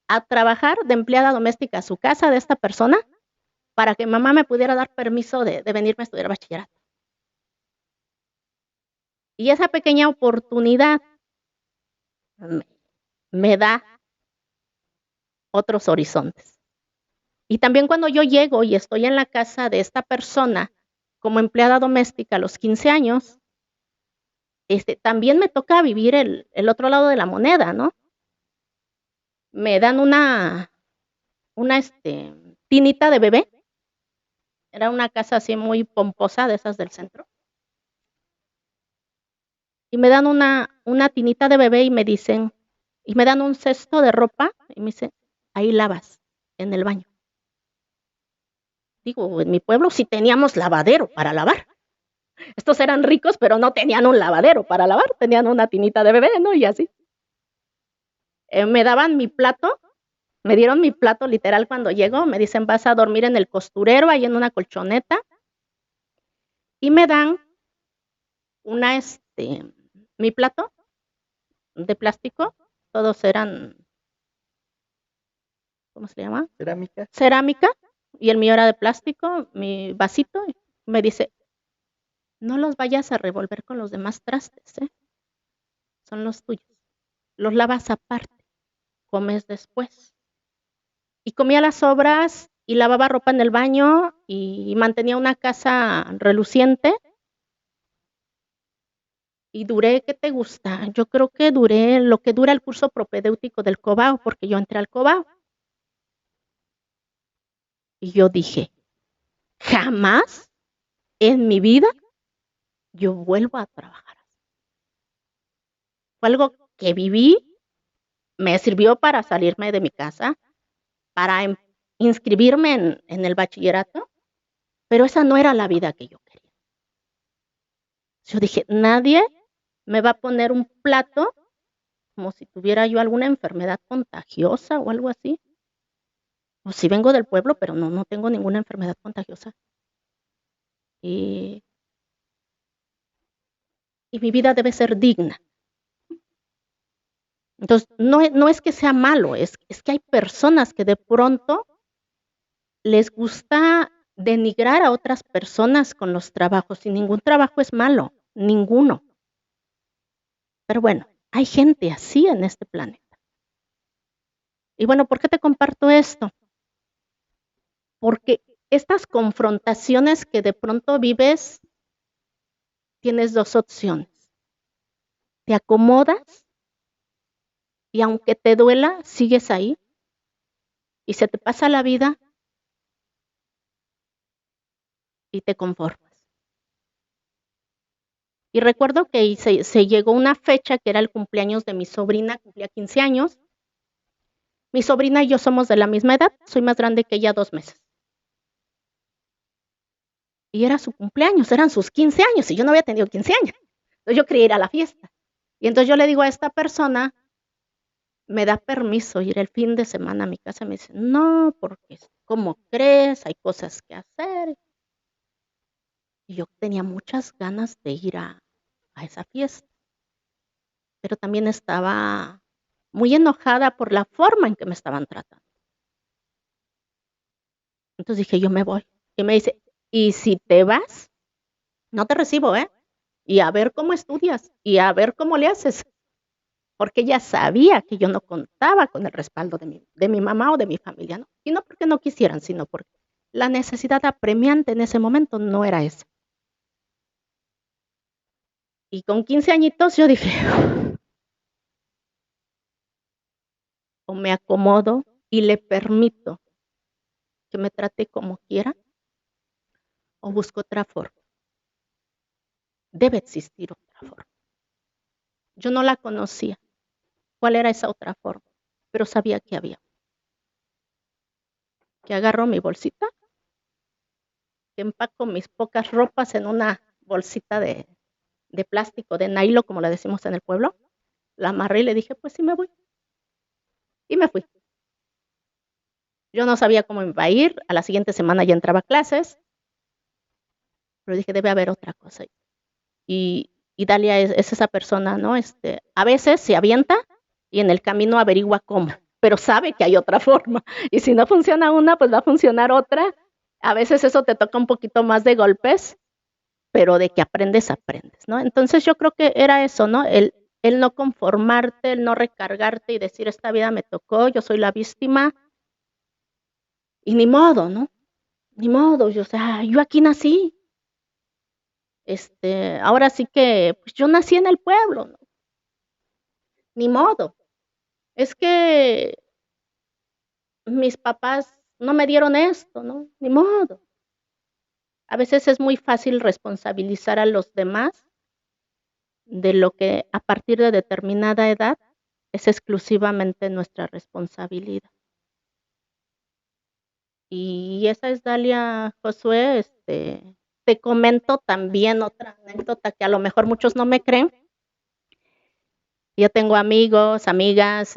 a trabajar de empleada doméstica a su casa de esta persona para que mamá me pudiera dar permiso de venirme a estudiar bachillerato. Y esa pequeña oportunidad me da otros horizontes. Y también cuando yo llego y estoy en la casa de esta persona como empleada doméstica a los 15 años, también me toca vivir el otro lado de la moneda, ¿no? Me dan una tinita de bebé. Era una casa así muy pomposa, de esas del centro. Y me dan una tinita de bebé y me dicen, y me dan un cesto de ropa y me dicen, ahí lavas, en el baño. Digo, en mi pueblo sí teníamos lavadero para lavar. Estos eran ricos, pero no tenían un lavadero para lavar, tenían una tinita de bebé, ¿no? Y así. me daban mi plato, me dieron mi plato literal cuando llego, me dicen, vas a dormir en el costurero, ahí en una colchoneta, y me dan una, mi plato de plástico, todos eran, ¿cómo se llama? Cerámica. Cerámica, y el mío era de plástico, mi vasito, y me dice, no los vayas a revolver con los demás trastes, son los tuyos, los lavas aparte, comes después. Y comía las sobras y lavaba ropa en el baño y mantenía una casa reluciente. Y duré, ¿qué te gusta? Yo creo que duré lo que dura el curso propedéutico del Cobao, porque yo entré al Cobao. Y yo dije, jamás en mi vida yo vuelvo a trabajar. Fue algo que viví, me sirvió para salirme de mi casa, para inscribirme en el bachillerato, pero esa no era la vida que yo quería. Yo dije, nadie me va a poner un plato como si tuviera yo alguna enfermedad contagiosa o algo así. O si vengo del pueblo, pero no tengo ninguna enfermedad contagiosa. Y, y mi vida debe ser digna. Entonces, no es que sea malo, es que hay personas que de pronto les gusta denigrar a otras personas con los trabajos, y ningún trabajo es malo, ninguno. Pero bueno, hay gente así en este planeta. Y bueno, ¿por qué te comparto esto? Porque estas confrontaciones que de pronto vives, tienes dos opciones. Te acomodas y aunque te duela, sigues ahí y se te pasa la vida y te conformas. Y recuerdo que se llegó una fecha que era el cumpleaños de mi sobrina, cumplía 15 años. Mi sobrina y yo somos de la misma edad, soy más grande que ella 2 meses. Y era su cumpleaños, eran sus 15 años y yo no había tenido 15 años. Entonces yo quería ir a la fiesta. Y entonces yo le digo a esta persona, me da permiso ir el fin de semana a mi casa. Me dice, no, porque ¿cómo crees? Hay cosas que hacer. Y yo tenía muchas ganas de ir a esa fiesta, pero también estaba muy enojada por la forma en que me estaban tratando. Entonces dije, yo me voy. Y me dice, ¿y si te vas? No te recibo, ¿eh? Y a ver cómo estudias, y a ver cómo le haces. Porque ella sabía que yo no contaba con el respaldo de mi mamá o de mi familia, ¿no? Y no porque no quisieran, sino porque la necesidad apremiante en ese momento no era esa. Y con 15 añitos yo dije, o me acomodo y le permito que me trate como quiera, o busco otra forma. Debe existir otra forma. Yo no la conocía. ¿Cuál era esa otra forma? Pero sabía que había. Que agarro mi bolsita, que empaco mis pocas ropas en una bolsita de plástico, de nylon, como le decimos en el pueblo. La amarré y le dije, pues sí me voy. Y me fui. Yo no sabía cómo me iba a ir. A la siguiente semana ya entraba a clases. Pero dije, debe haber otra cosa. Y Dalia es esa persona, ¿no? A veces se avienta y en el camino averigua cómo, pero sabe que hay otra forma. Y si no funciona una, pues va a funcionar otra. A veces eso te toca un poquito más de golpes, pero de que aprendes, aprendes, ¿no? Entonces yo creo que era eso, ¿no? El no conformarte, el no recargarte y decir, esta vida me tocó, yo soy la víctima, y ni modo, ¿no? Ni modo, o sea, yo aquí nací. Ahora sí que, pues yo nací en el pueblo, ¿no? Ni modo. Es que mis papás no me dieron esto, ¿no? Ni modo. A veces es muy fácil responsabilizar a los demás de lo que a partir de determinada edad es exclusivamente nuestra responsabilidad. Y esa es Dalia, Josué. Te comento también otra anécdota que a lo mejor muchos no me creen. Yo tengo amigos, amigas,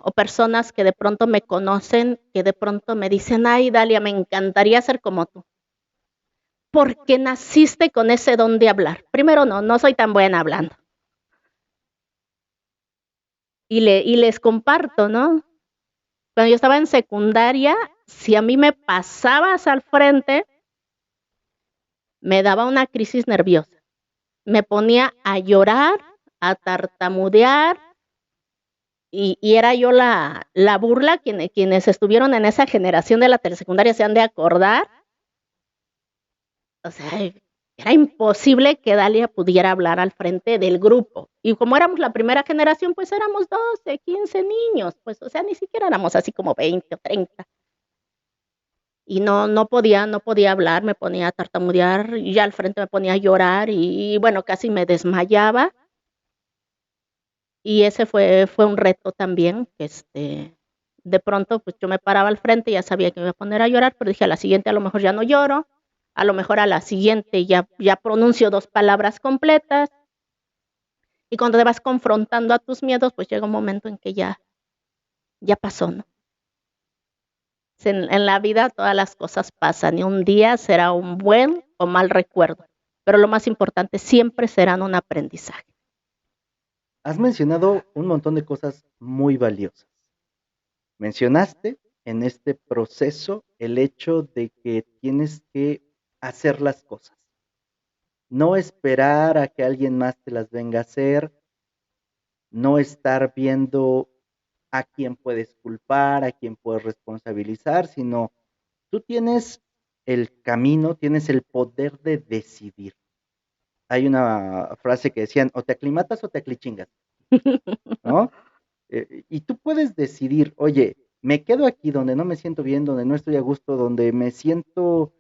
o personas que de pronto me conocen, que de pronto me dicen, ay, Dalia, me encantaría ser como tú, porque naciste con ese don de hablar. Primero, no soy tan buena hablando. Y les comparto, ¿no? Cuando yo estaba en secundaria, si a mí me pasabas al frente, me daba una crisis nerviosa. Me ponía a llorar, a tartamudear, y era yo la burla. Quienes estuvieron en esa generación de la telesecundaria se han de acordar. O sea, era imposible que Dalia pudiera hablar al frente del grupo. Y como éramos la primera generación, pues éramos 12, 15 niños, pues, o sea, ni siquiera éramos así como 20 o 30. Y no podía hablar, me ponía a tartamudear, y ya al frente me ponía a llorar y bueno, casi me desmayaba. Y ese fue un reto también, de pronto, pues, yo me paraba al frente, ya sabía que me iba a poner a llorar, pero dije: "A la siguiente a lo mejor ya no lloro, a lo mejor a la siguiente ya pronuncio 2 palabras completas". Y cuando te vas confrontando a tus miedos, pues, llega un momento en que ya pasó, ¿no? En la vida todas las cosas pasan, y un día será un buen o mal recuerdo, pero lo más importante, siempre serán un aprendizaje. Has mencionado un montón de cosas muy valiosas. Mencionaste en este proceso el hecho de que tienes que hacer las cosas, no esperar a que alguien más te las venga a hacer, no estar viendo a quién puedes culpar, a quién puedes responsabilizar, sino tú tienes el camino, tienes el poder de decidir. Hay una frase que decían, o te aclimatas o te aclichingas, ¿no? Y tú puedes decidir, oye, me quedo aquí donde no me siento bien, donde no estoy a gusto, donde me siento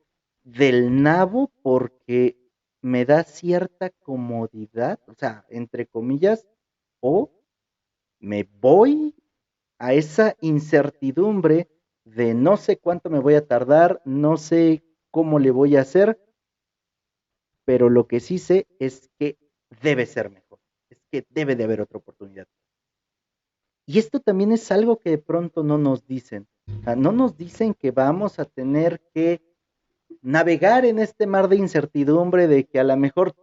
del nabo porque me da cierta comodidad, o sea, entre comillas, o me voy a esa incertidumbre de no sé cuánto me voy a tardar, no sé cómo le voy a hacer, pero lo que sí sé es que debe ser mejor, es que debe de haber otra oportunidad. Y esto también es algo que de pronto no nos dicen. O sea, no nos dicen que vamos a tener que navegar en este mar de incertidumbre de que a lo mejor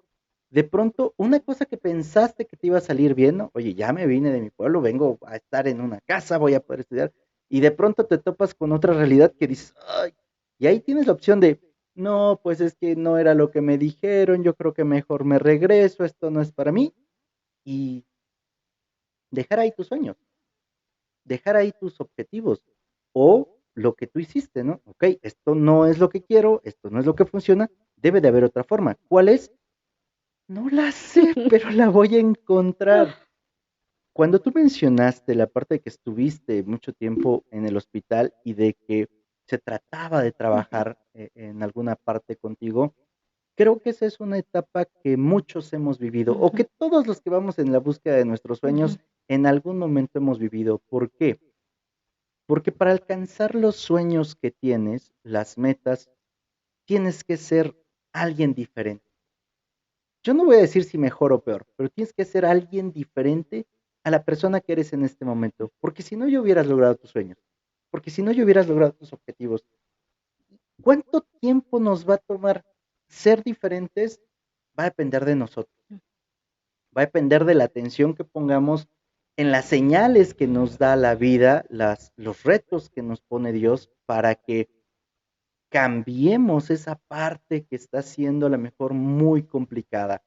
de pronto una cosa que pensaste que te iba a salir bien, ¿no? Oye, ya me vine de mi pueblo, vengo a estar en una casa, voy a poder estudiar, y de pronto te topas con otra realidad que dices, ay, y ahí tienes la opción de, no, pues es que no era lo que me dijeron, yo creo que mejor me regreso, esto no es para mí, y dejar ahí tus sueños, dejar ahí tus objetivos, o lo que tú hiciste, ¿no? Ok, esto no es lo que quiero, esto no es lo que funciona, debe de haber otra forma. ¿Cuál es? No la sé, pero la voy a encontrar. Cuando tú mencionaste la parte de que estuviste mucho tiempo en el hospital y de que se trataba de Ujú, trabajar en alguna parte contigo, creo que esa es una etapa que muchos hemos vivido o ujú, que todos los que vamos en la búsqueda de nuestros ujú, sueños en algún momento hemos vivido. ¿Por qué? Porque para alcanzar los sueños que tienes, las metas, tienes que ser alguien diferente. Yo no voy a decir si mejor o peor, pero tienes que ser alguien diferente a la persona que eres en este momento, porque si no, ya hubieras logrado tus sueños, porque si no, ya hubieras logrado tus objetivos. ¿Cuánto tiempo nos va a tomar ser diferentes? Va a depender de nosotros, va a depender de la atención que pongamos en las señales que nos da la vida, los retos que nos pone Dios para que cambiemos esa parte que está siendo a lo mejor muy complicada.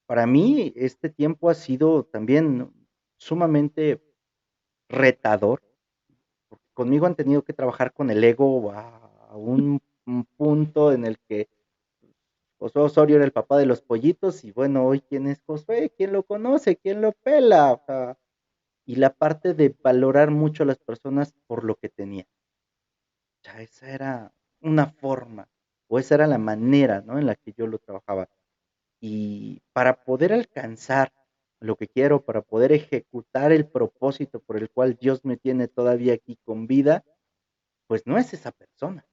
Para mí, este tiempo ha sido también sumamente retador, porque conmigo han tenido que trabajar con el ego a un punto en el que Josué Osorio era el papá de los pollitos y bueno, hoy quién es Josué, quién lo conoce, quién lo pela, o sea, y la parte de valorar mucho a las personas por lo que tenían. O sea, esa era una forma, o esa era la manera, ¿no? En la que yo lo trabajaba. Y para poder alcanzar lo que quiero, para poder ejecutar el propósito por el cual Dios me tiene todavía aquí con vida, pues no es esa persona,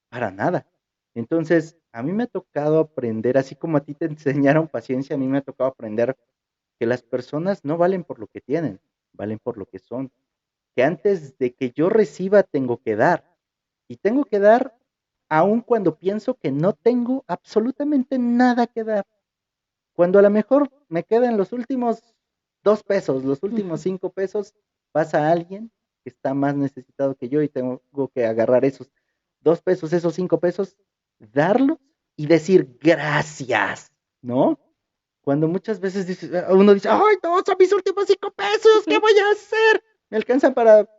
para nada. Entonces, a mí me ha tocado aprender, así como a ti te enseñaron paciencia, a mí me ha tocado aprender que las personas no valen por lo que tienen, valen por lo que son, que antes de que yo reciba tengo que dar, y tengo que dar aun cuando pienso que no tengo absolutamente nada que dar, cuando a lo mejor me quedan los últimos 2 pesos, los últimos 5 pesos, pasa alguien que está más necesitado que yo y tengo que agarrar esos 2 pesos, esos 5 pesos, darlos y decir gracias, ¿no? Cuando muchas veces uno dice, ay, no, son mis últimos 5 pesos, ¿qué voy a hacer? Me alcanzan para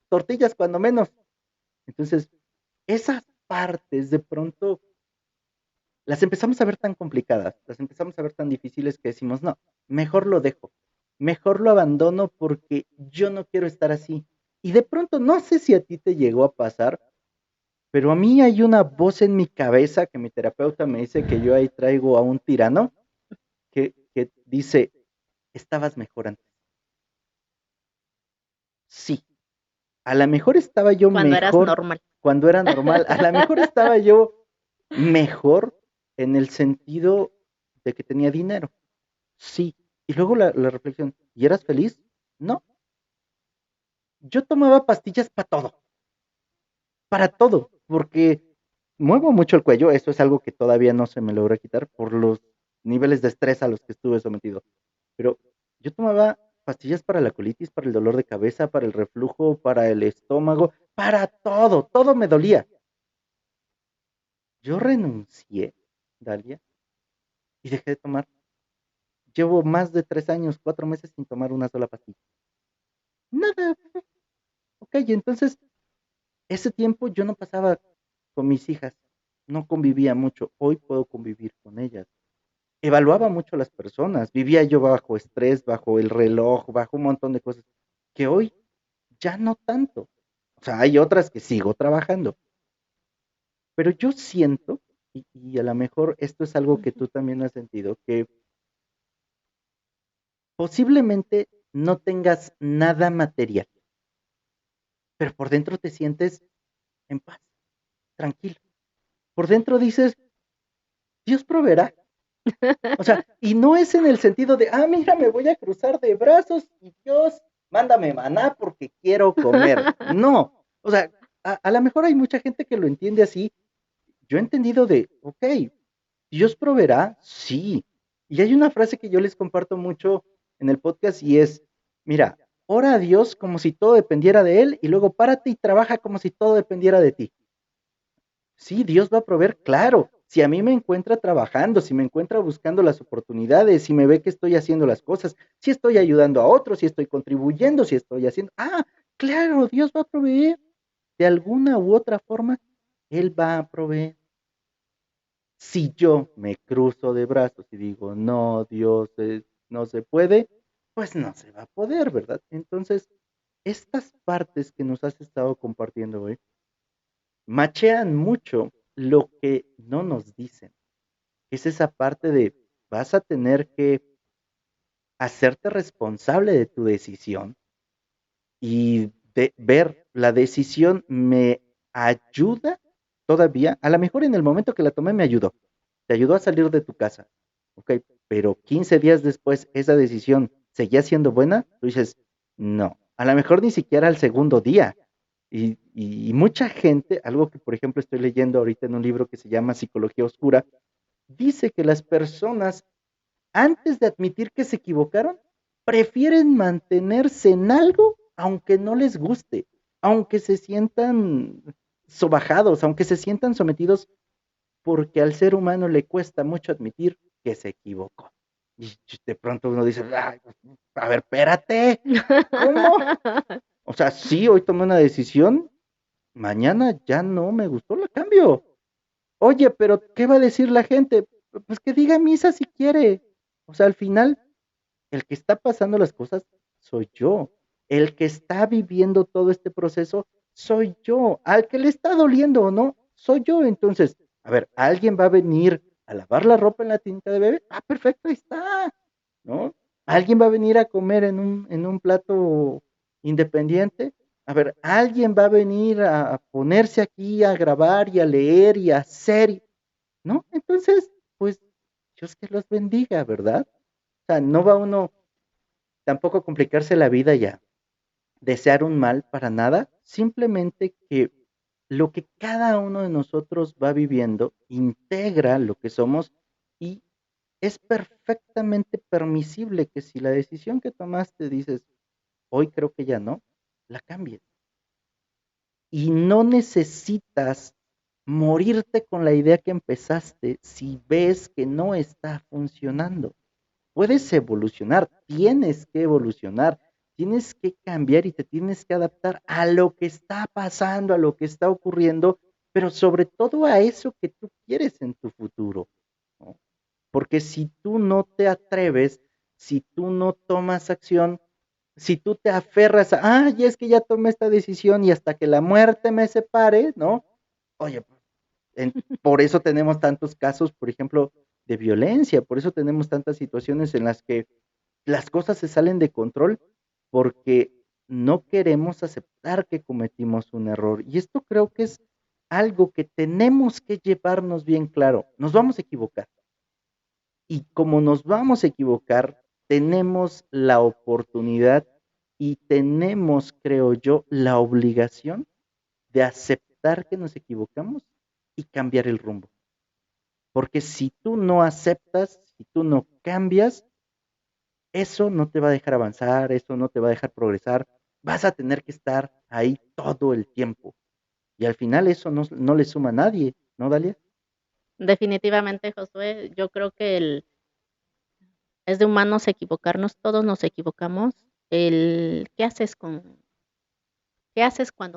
tortillas cuando menos. Entonces, esas partes de pronto las empezamos a ver tan complicadas, las empezamos a ver tan difíciles que decimos, no, mejor lo dejo, mejor lo abandono porque yo no quiero estar así. Y de pronto, no sé si a ti te llegó a pasar, pero a mí hay una voz en mi cabeza que mi terapeuta me dice que yo ahí traigo a un tirano que dice, estabas mejor antes. Sí, a lo mejor estaba yo Cuando eras mejor normal. cuando era normal, a lo mejor estaba yo mejor en el sentido de que tenía dinero. Sí. Y luego la reflexión, ¿y eras feliz? No. Yo tomaba pastillas para todo, porque muevo mucho el cuello, eso es algo que todavía no se me logra quitar por los niveles de estrés a los que estuve sometido. Pero yo tomaba pastillas para la colitis, para el dolor de cabeza, para el reflujo, para el estómago, para todo, todo me dolía. Yo renuncié, Dalia, y dejé de tomar. Llevo más de 3 años, 4 meses sin tomar una sola pastilla. Nada. Ok, entonces ese tiempo yo no pasaba con mis hijas, no convivía mucho. Hoy puedo convivir con ellas. Evaluaba mucho a las personas, vivía yo bajo estrés, bajo el reloj, bajo un montón de cosas, que hoy ya no tanto. O sea, hay otras que sigo trabajando, pero yo siento, y a lo mejor esto es algo que tú también has sentido, que posiblemente no tengas nada material, pero por dentro te sientes en paz, tranquilo. Por dentro dices, Dios proveerá. O sea, y no es en el sentido de, mira, me voy a cruzar de brazos y Dios, mándame maná porque quiero comer. No, o sea, a lo mejor hay mucha gente que lo entiende así. Yo he entendido de, ok, Dios proveerá, sí. Y hay una frase que yo les comparto mucho en el podcast y es, mira, ora a Dios como si todo dependiera de Él y luego párate y trabaja como si todo dependiera de ti. Sí, Dios va a proveer, claro. Si a mí me encuentra trabajando, si me encuentra buscando las oportunidades, si me ve que estoy haciendo las cosas, si estoy ayudando a otros, si estoy contribuyendo, si estoy haciendo, claro, Dios va a proveer. De alguna u otra forma, Él va a proveer. Si yo me cruzo de brazos y digo, no, Dios, no se puede, pues no se va a poder, ¿verdad? Entonces, estas partes que nos has estado compartiendo hoy, machean mucho lo que no nos dicen. Es esa parte de vas a tener que hacerte responsable de tu decisión y de ver la decisión me ayuda todavía. A lo mejor en el momento que la tomé me ayudó. Te ayudó a salir de tu casa. Ok, pero 15 días después esa decisión seguía siendo buena, tú dices, no, a lo mejor ni siquiera al segundo día. Y mucha gente, algo que por ejemplo estoy leyendo ahorita en un libro que se llama Psicología Oscura, dice que las personas, antes de admitir que se equivocaron, prefieren mantenerse en algo aunque no les guste, aunque se sientan sobajados, aunque se sientan sometidos, porque al ser humano le cuesta mucho admitir que se equivocó. Y de pronto uno dice, a ver, espérate, ¿cómo? O sea, sí, hoy tomé una decisión, mañana ya no me gustó, la cambio. Oye, pero ¿qué va a decir la gente? Pues que diga misa si quiere. O sea, al final, el que está pasando las cosas soy yo. El que está viviendo todo este proceso soy yo. Al que le está doliendo o no, soy yo. Entonces, a ver, ¿alguien va a venir a lavar la ropa en la tinta de bebé? Perfecto, ahí está. ¿No? ¿Alguien va a venir a comer en un plato independiente? A ver, ¿alguien va a venir a ponerse aquí a grabar y a leer y a hacer? ¿No? Entonces, pues, Dios que los bendiga, ¿verdad? O sea, no va uno tampoco a complicarse la vida ya, desear un mal para nada, simplemente que lo que cada uno de nosotros va viviendo integra lo que somos y es perfectamente permisible que si la decisión que tomaste dices, hoy creo que ya no, la cambies. Y no necesitas morirte con la idea que empezaste si ves que no está funcionando. Puedes evolucionar, tienes que evolucionar, tienes que cambiar y te tienes que adaptar a lo que está pasando, a lo que está ocurriendo, pero sobre todo a eso que tú quieres en tu futuro, ¿no? Porque si tú no te atreves, si tú no tomas acción, si tú te aferras a, ay, es que ya tomé esta decisión y hasta que la muerte me separe, ¿no? Oye, por eso tenemos tantos casos, por ejemplo, de violencia, por eso tenemos tantas situaciones en las que las cosas se salen de control porque no queremos aceptar que cometimos un error. Y esto creo que es algo que tenemos que llevarnos bien claro. Nos vamos a equivocar. Y como nos vamos a equivocar, tenemos la oportunidad y tenemos, creo yo, la obligación de aceptar que nos equivocamos y cambiar el rumbo. Porque si tú no aceptas, si tú no cambias, eso no te va a dejar avanzar, eso no te va a dejar progresar. Vas a tener que estar ahí todo el tiempo. Y al final eso no le suma a nadie, ¿no, Dalia? Definitivamente, Josué, yo creo que es de humanos equivocarnos, todos nos equivocamos. ¿Qué haces cuando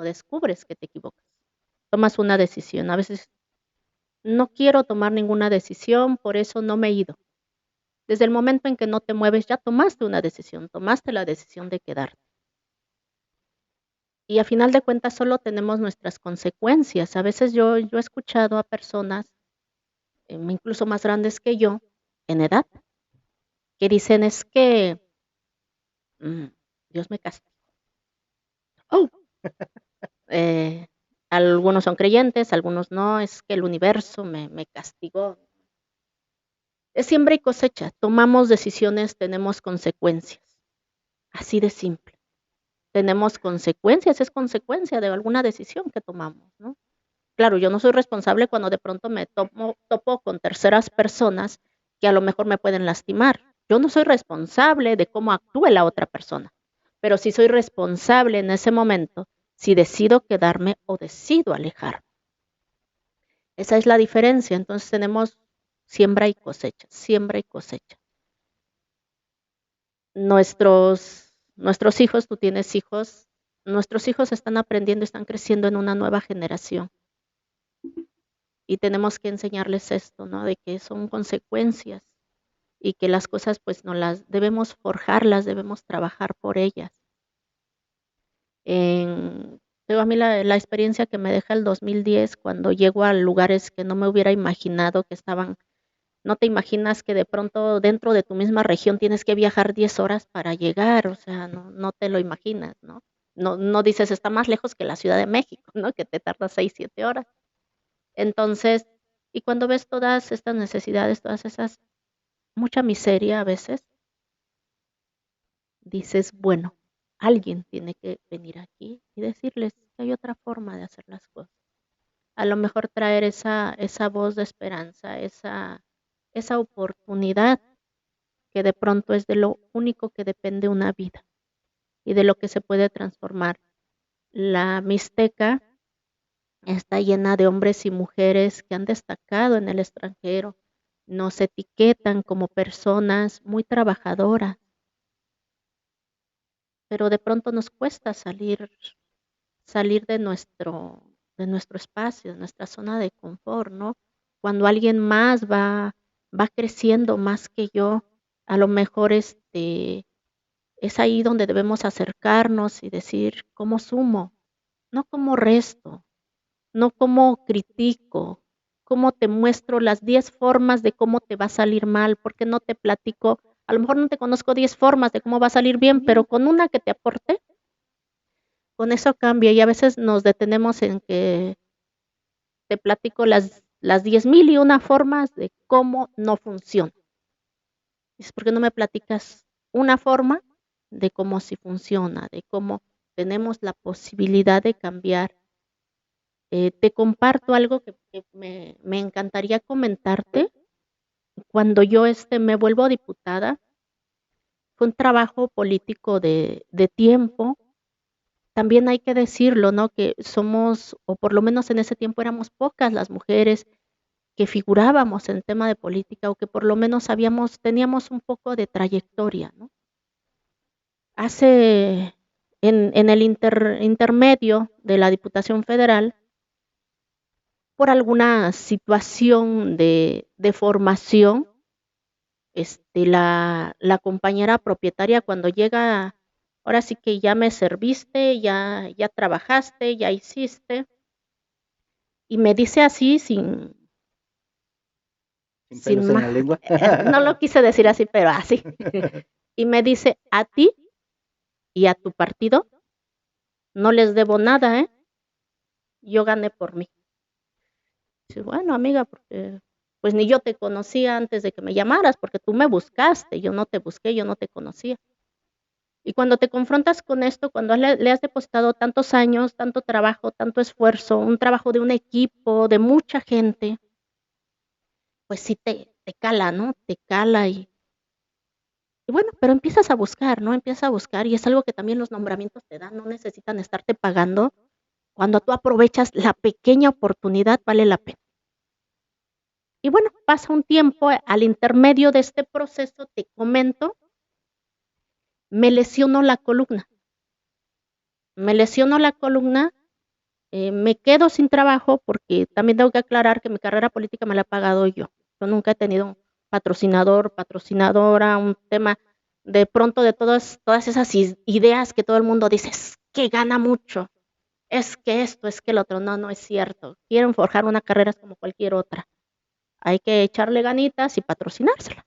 descubres que te equivocas? Tomas una decisión. A veces no quiero tomar ninguna decisión, por eso no me he ido. Desde el momento en que no te mueves, ya tomaste una decisión, tomaste la decisión de quedarte. Y a final de cuentas solo tenemos nuestras consecuencias. A veces yo he escuchado a personas, incluso más grandes que yo, en edad, que dicen es que mm, Dios me castigó. Oh, eh, algunos son creyentes, algunos no, es que el universo me castigó. Es siembra y cosecha. Tomamos decisiones, tenemos consecuencias. Así de simple. Tenemos consecuencias, es consecuencia de alguna decisión que tomamos, ¿no? Claro, yo no soy responsable cuando de pronto topo con terceras personas que a lo mejor me pueden lastimar. Yo no soy responsable de cómo actúe la otra persona, pero sí soy responsable en ese momento si decido quedarme o decido alejarme. Esa es la diferencia. Entonces tenemos siembra y cosecha, siembra y cosecha. Nuestros hijos, tú tienes hijos, nuestros hijos están aprendiendo, están creciendo en una nueva generación. Y tenemos que enseñarles esto, ¿no? De que son consecuencias y que las cosas pues no las debemos forjarlas, debemos trabajar por ellas. Digo, a mí la experiencia que me deja el 2010 cuando llego a lugares que no me hubiera imaginado que estaban, no te imaginas que de pronto dentro de tu misma región tienes que viajar 10 horas para llegar, o sea, no te lo imaginas, ¿no? No dices, está más lejos que la Ciudad de México, ¿no? Que te tarda 6, 7 horas. Entonces, y cuando ves todas estas necesidades, todas esas, mucha miseria a veces, dices, bueno, alguien tiene que venir aquí y decirles que hay otra forma de hacer las cosas. A lo mejor traer esa voz de esperanza, esa oportunidad que de pronto es de lo único que depende una vida y de lo que se puede transformar. La Mixteca está llena de hombres y mujeres que han destacado en el extranjero, nos etiquetan como personas muy trabajadoras, pero de pronto nos cuesta salir de nuestro espacio, de nuestra zona de confort, ¿no? Cuando alguien más va creciendo más que yo, a lo mejor es ahí donde debemos acercarnos y decir, ¿cómo sumo? No como resto, no como critico, cómo te muestro las 10 formas de cómo te va a salir mal, porque no te platico, a lo mejor no te conozco 10 formas de cómo va a salir bien, pero con una que te aporte, con eso cambia y a veces nos detenemos en que te platico las 10,000 y una formas de cómo no funciona. Dices, ¿por qué no me platicas una forma de cómo sí funciona, de cómo tenemos la posibilidad de cambiar? Te comparto algo que me encantaría comentarte. Cuando yo me vuelvo diputada, fue un trabajo político de tiempo. También hay que decirlo, ¿no? Que somos, o por lo menos en ese tiempo éramos pocas las mujeres que figurábamos en el tema de política o que por lo menos teníamos un poco de trayectoria, ¿no? Hace, en el intermedio de la Diputación Federal, por alguna situación de formación, la compañera propietaria cuando llega, ahora sí que ya me serviste, ya trabajaste, ya hiciste, y me dice así Sin sin pelos en la más, lengua. no lo quise decir así, pero así, y me dice, a ti y a tu partido no les debo nada, ¿eh? Yo gané por mí. Dice, bueno, amiga, porque pues ni yo te conocía antes de que me llamaras, porque tú me buscaste, yo no te busqué, yo no te conocía. Y cuando te confrontas con esto, cuando le has depositado tantos años, tanto trabajo, tanto esfuerzo, un trabajo de un equipo, de mucha gente, pues sí te cala, ¿no? Te cala y bueno, pero empiezas a buscar, ¿no? Empiezas a buscar y es algo que también los nombramientos te dan, no necesitan estarte pagando. Cuando tú aprovechas la pequeña oportunidad, vale la pena. Y bueno, pasa un tiempo, al intermedio de este proceso, te comento, me lesionó la columna. Me lesionó la columna, me quedo sin trabajo porque también tengo que aclarar que mi carrera política me la he pagado yo. Yo nunca he tenido un patrocinador, patrocinadora, un tema de pronto de todas esas ideas que todo el mundo dice, es que gana mucho, es que esto, es que el otro. No, no es cierto. Quieren forjar una carrera como cualquier otra. Hay que echarle ganitas y patrocinársela.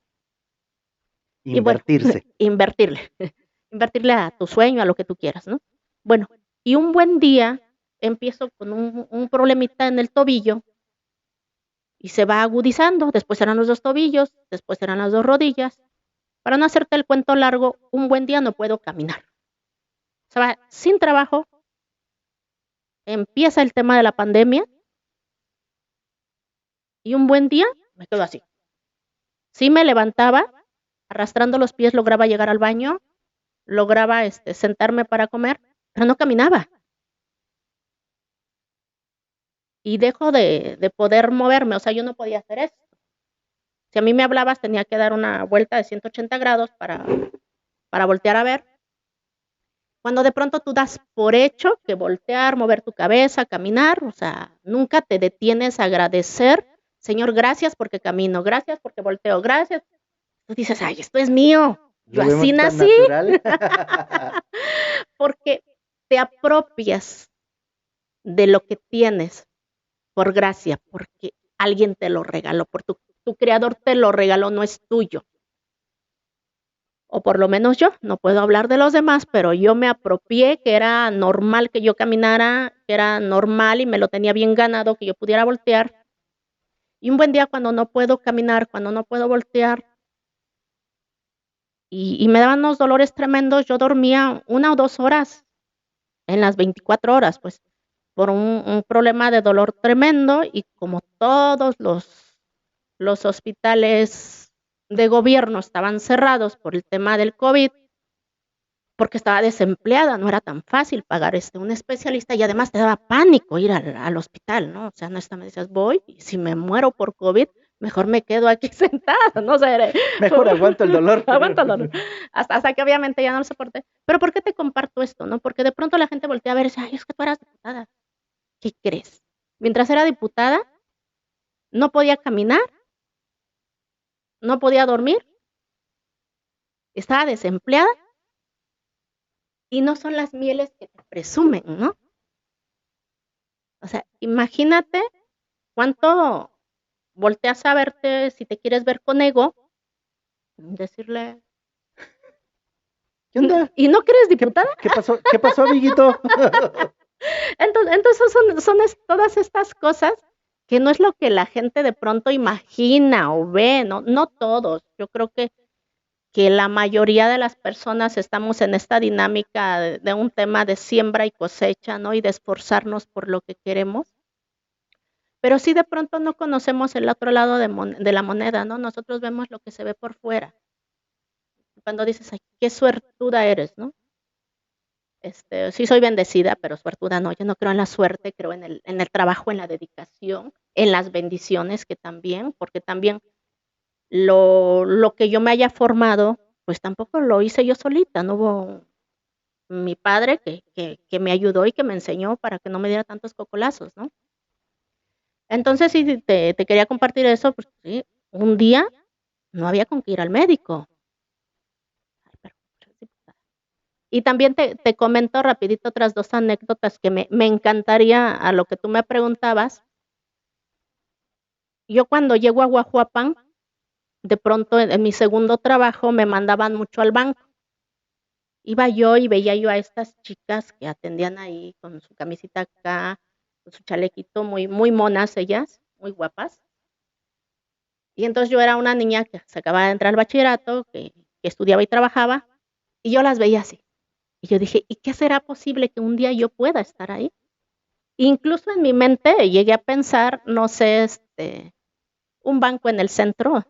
Y bueno, Invertirse. invertirle, invertirle a tu sueño, a lo que tú quieras, ¿no? Bueno, y un buen día empiezo con un problemita en el tobillo y se va agudizando, después eran los dos tobillos, después eran las dos rodillas. Para no hacerte el cuento largo, un buen día no puedo caminar. Se va sin trabajo, empieza el tema de la pandemia y un buen día me quedo así. Sí me levantaba, arrastrando los pies lograba llegar al baño, lograba sentarme para comer, pero no caminaba. Y dejo de poder moverme, o sea, yo no podía hacer eso. Si a mí me hablabas, tenía que dar una vuelta de 180 grados para voltear a ver. Cuando de pronto tú das por hecho que voltear, mover tu cabeza, caminar, o sea, nunca te detienes a agradecer, Señor, gracias porque camino, gracias porque volteo, gracias. Tú dices, ay, esto es mío, yo Lo vemos así tan nací, natural. porque te apropias de lo que tienes por gracia, porque alguien te lo regaló, por tu creador te lo regaló, no es tuyo. O por lo menos yo, no puedo hablar de los demás, pero yo me apropié que era normal que yo caminara, que era normal y me lo tenía bien ganado, que yo pudiera voltear. Y un buen día cuando no puedo caminar, cuando no puedo voltear y me daban unos dolores tremendos, yo dormía 1 o 2 horas en las 24 horas, pues por un problema de dolor tremendo y como todos los hospitales de gobierno estaban cerrados por el tema del COVID, porque estaba desempleada, no era tan fácil pagar un especialista y además te daba pánico ir al hospital, ¿no? O sea, no me decías, voy y si me muero por COVID, mejor me quedo aquí sentada, no sé. Mejor aguanto el dolor. Aguanto el dolor. Hasta que obviamente ya no lo soporté. Pero ¿por qué te comparto esto, no? Porque de pronto la gente voltea a ver y dice, ay, es que tú eras diputada. ¿Qué crees? Mientras era diputada, no podía caminar, no podía dormir, estaba desempleada y no son las mieles que te presumen, ¿no? O sea, imagínate cuánto volteas a verte si te quieres ver con ego, decirle, ¿Qué onda? ¿y no que eres diputada? ¿Qué pasó? ¿Qué pasó, amiguito? Entonces son todas estas cosas que no es lo que la gente de pronto imagina o ve, no todos. Yo creo que que la mayoría de las personas estamos en esta dinámica de un tema de siembra y cosecha, ¿no? Y de esforzarnos por lo que queremos. Pero sí de pronto no conocemos el otro lado de la moneda, ¿no? Nosotros vemos lo que se ve por fuera. Cuando dices, ay, qué suertuda eres, ¿no? Sí soy bendecida, pero suertuda no. Yo no creo en la suerte, creo en el trabajo, en la dedicación, en las bendiciones que también, porque también lo que yo me haya formado, pues tampoco lo hice yo solita, no hubo mi padre que me ayudó y que me enseñó para que no me diera tantos cocolazos, ¿no? Entonces, sí, te quería compartir eso, pues sí, un día no había con qué ir al médico. Ay, y también te comento rapidito otras 2 anécdotas que me encantaría a lo que tú me preguntabas. Yo cuando llego a Guajuapan, de pronto en mi segundo trabajo me mandaban mucho al banco. Iba yo y veía yo a estas chicas que atendían ahí con su camisita acá, con su chalequito, muy, muy monas ellas, muy guapas. Y entonces yo era una niña que se acababa de entrar al bachillerato, que estudiaba y trabajaba, y yo las veía así. Y yo dije, ¿y qué será posible que un día yo pueda estar ahí? Incluso en mi mente llegué a pensar, no sé, un banco en el centro,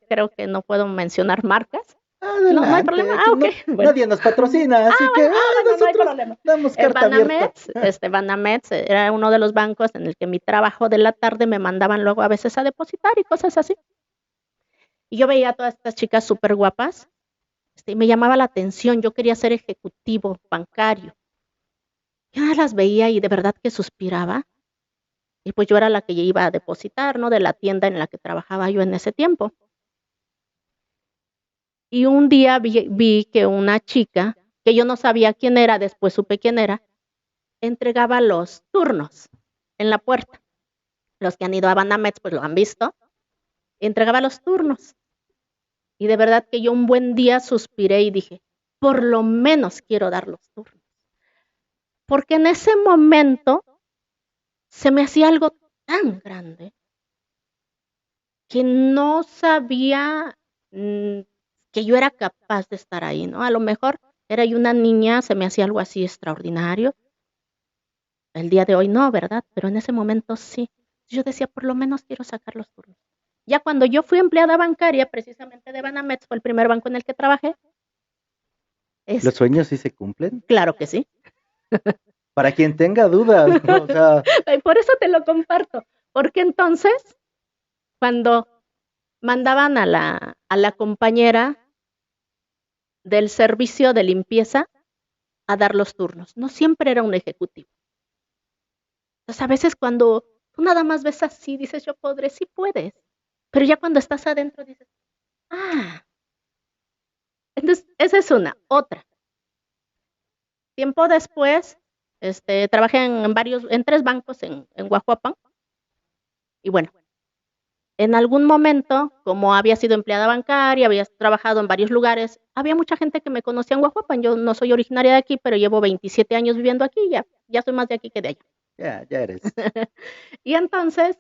creo que no puedo mencionar marcas. No hay problema. Adelante, Ok. Bueno. nadie nos patrocina, así que Bueno, no hay nosotros problema. damos carta abierta. Banamex era uno de los bancos en el que mi trabajo de la tarde me mandaban luego a veces a depositar y cosas así. Y yo veía a todas estas chicas súper guapas, y me llamaba la atención, yo quería ser ejecutivo bancario. Yo las veía y de verdad que suspiraba. Y pues yo era la que iba a depositar, ¿no? De la tienda en la que trabajaba yo en ese tiempo. Y un día vi que una chica, que yo no sabía quién era, después supe quién era, entregaba los turnos en la puerta. Los que han ido a Banamex pues lo han visto. Entregaba los turnos. Y de verdad que yo un buen día suspiré y dije, por lo menos quiero dar los turnos. Porque en ese momento se me hacía algo tan grande que no sabía que yo era capaz de estar ahí, ¿no? A lo mejor era yo una niña, se me hacía algo así extraordinario. El día de hoy no, ¿verdad? Pero en ese momento sí. Yo decía, por lo menos quiero sacar los turnos. Ya cuando yo fui empleada bancaria, precisamente de Banamex, fue el primer banco en el que trabajé. ¿Los sueños sí se cumplen? Claro que sí. Para quien tenga dudas, ¿no? O sea, por eso te lo comparto. Porque entonces, cuando mandaban a la compañera del servicio de limpieza a dar los turnos, no siempre era un ejecutivo. Entonces, a veces cuando tú nada más ves así, dices, yo podré, sí puedes. Pero ya cuando estás adentro dices, entonces esa es una. Otra. Tiempo después, trabajé en 3 bancos en Guajuapan. Y bueno, en algún momento, como había sido empleada bancaria, había trabajado en varios lugares, había mucha gente que me conocía en Guajuapan. Yo no soy originaria de aquí, pero llevo 27 años viviendo aquí, ya soy más de aquí que de allá. Ya eres. Y entonces,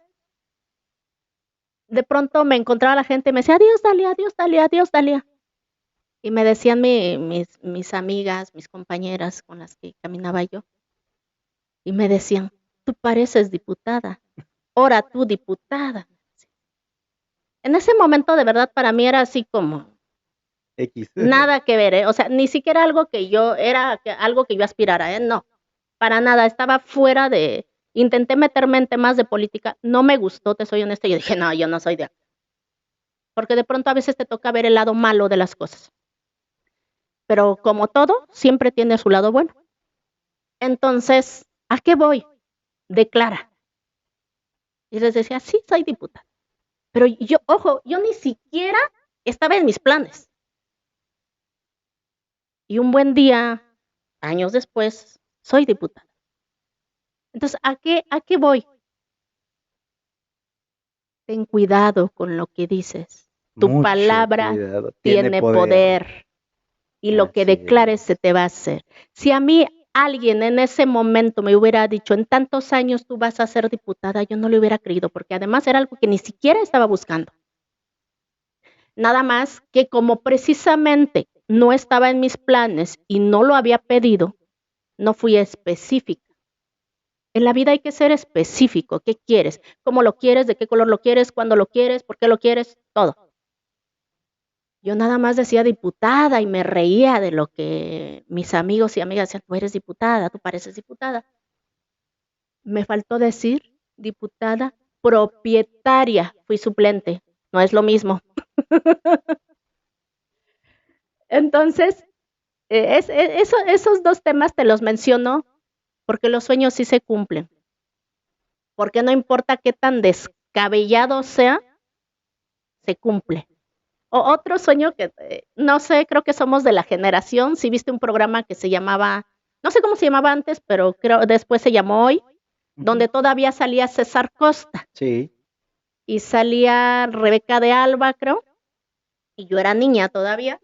de pronto me encontraba la gente y me decía, adiós, Dalia, adiós, Dalia, adiós, Dalia. Y me decían mis amigas, mis compañeras con las que caminaba yo, y me decían, tú pareces diputada, ahora tú diputada. En ese momento de verdad para mí era así como X. nada que ver, o sea, ni siquiera algo que yo aspirara, no, para nada, estaba fuera intenté meterme en temas de política, no me gustó, te soy honesta, yo dije, no, yo no soy de acá, porque de pronto a veces te toca ver el lado malo de las cosas, pero como todo, siempre tiene su lado bueno. Entonces, ¿a qué voy? Declara. Y les decía, sí, soy diputada. Pero yo, ojo, yo ni siquiera estaba en mis planes. Y un buen día, años después, soy diputada. Entonces, ¿a qué voy? Ten cuidado con lo que dices. Tu Mucho palabra cuidado. tiene poder. Y lo que declares se te va a hacer. Si a mí alguien en ese momento me hubiera dicho, en tantos años tú vas a ser diputada, yo no le hubiera creído, porque además era algo que ni siquiera estaba buscando. Nada más que como precisamente no estaba en mis planes y no lo había pedido, no fui específica. En la vida hay que ser específico. ¿Qué quieres? ¿Cómo lo quieres? ¿De qué color lo quieres? ¿Cuándo lo quieres? ¿Por qué lo quieres? Todo. Yo nada más decía diputada y me reía de lo que mis amigos y amigas decían, tú eres diputada, tú pareces diputada. Me faltó decir diputada propietaria, fui suplente, no es lo mismo. Entonces, esos dos temas te los menciono porque los sueños sí se cumplen, porque no importa qué tan descabellado sea, se cumple. Otro sueño que, no sé, creo que somos de la generación, si viste un programa que se llamaba, no sé cómo se llamaba antes, pero creo después se llamó Hoy, donde todavía salía César Costa. Sí. Y salía Rebeca de Alba, creo, y yo era niña todavía.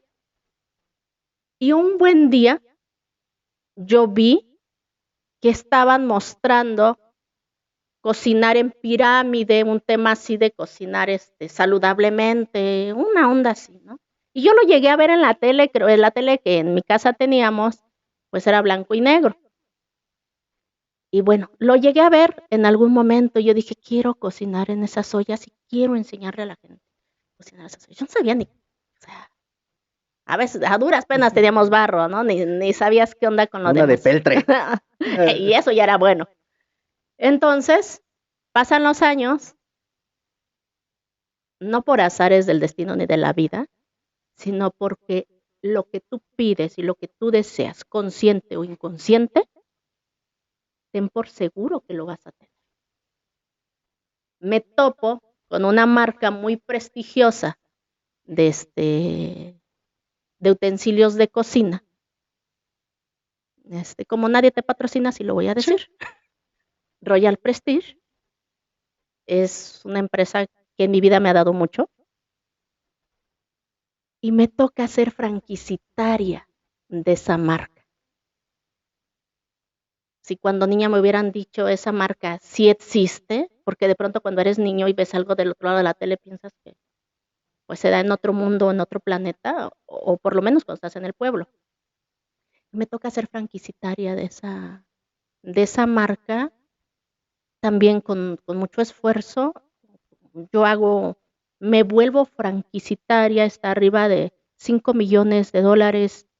Y un buen día yo vi que estaban mostrando cocinar en pirámide, un tema así de cocinar saludablemente, una onda así, ¿no? Y yo lo llegué a ver en la tele, creo, en la tele que en mi casa teníamos, pues era blanco y negro. Y bueno, lo llegué a ver en algún momento, yo dije, quiero cocinar en esas ollas y quiero enseñarle a la gente a cocinar esas ollas. Yo no sabía ni, o sea, a veces a duras penas teníamos barro, ¿no? Ni sabías qué onda con lo Una de demás. peltre. Y eso ya era bueno. Entonces, pasan los años, no por azares del destino ni de la vida, sino porque lo que tú pides y lo que tú deseas, consciente o inconsciente, ten por seguro que lo vas a tener. Me topo con una marca muy prestigiosa de utensilios de cocina. Como nadie te patrocina, sí lo voy a decir. Sí. Royal Prestige es una empresa que en mi vida me ha dado mucho. Y me toca ser franquiciataria de esa marca. Si cuando niña me hubieran dicho esa marca sí existe, porque de pronto cuando eres niño y ves algo del otro lado de la tele piensas que pues se da en otro mundo, en otro planeta, o por lo menos cuando estás en el pueblo. Me toca ser franquiciataria de esa marca, también con mucho esfuerzo. Me vuelvo franquiciataria, está arriba de $5 millones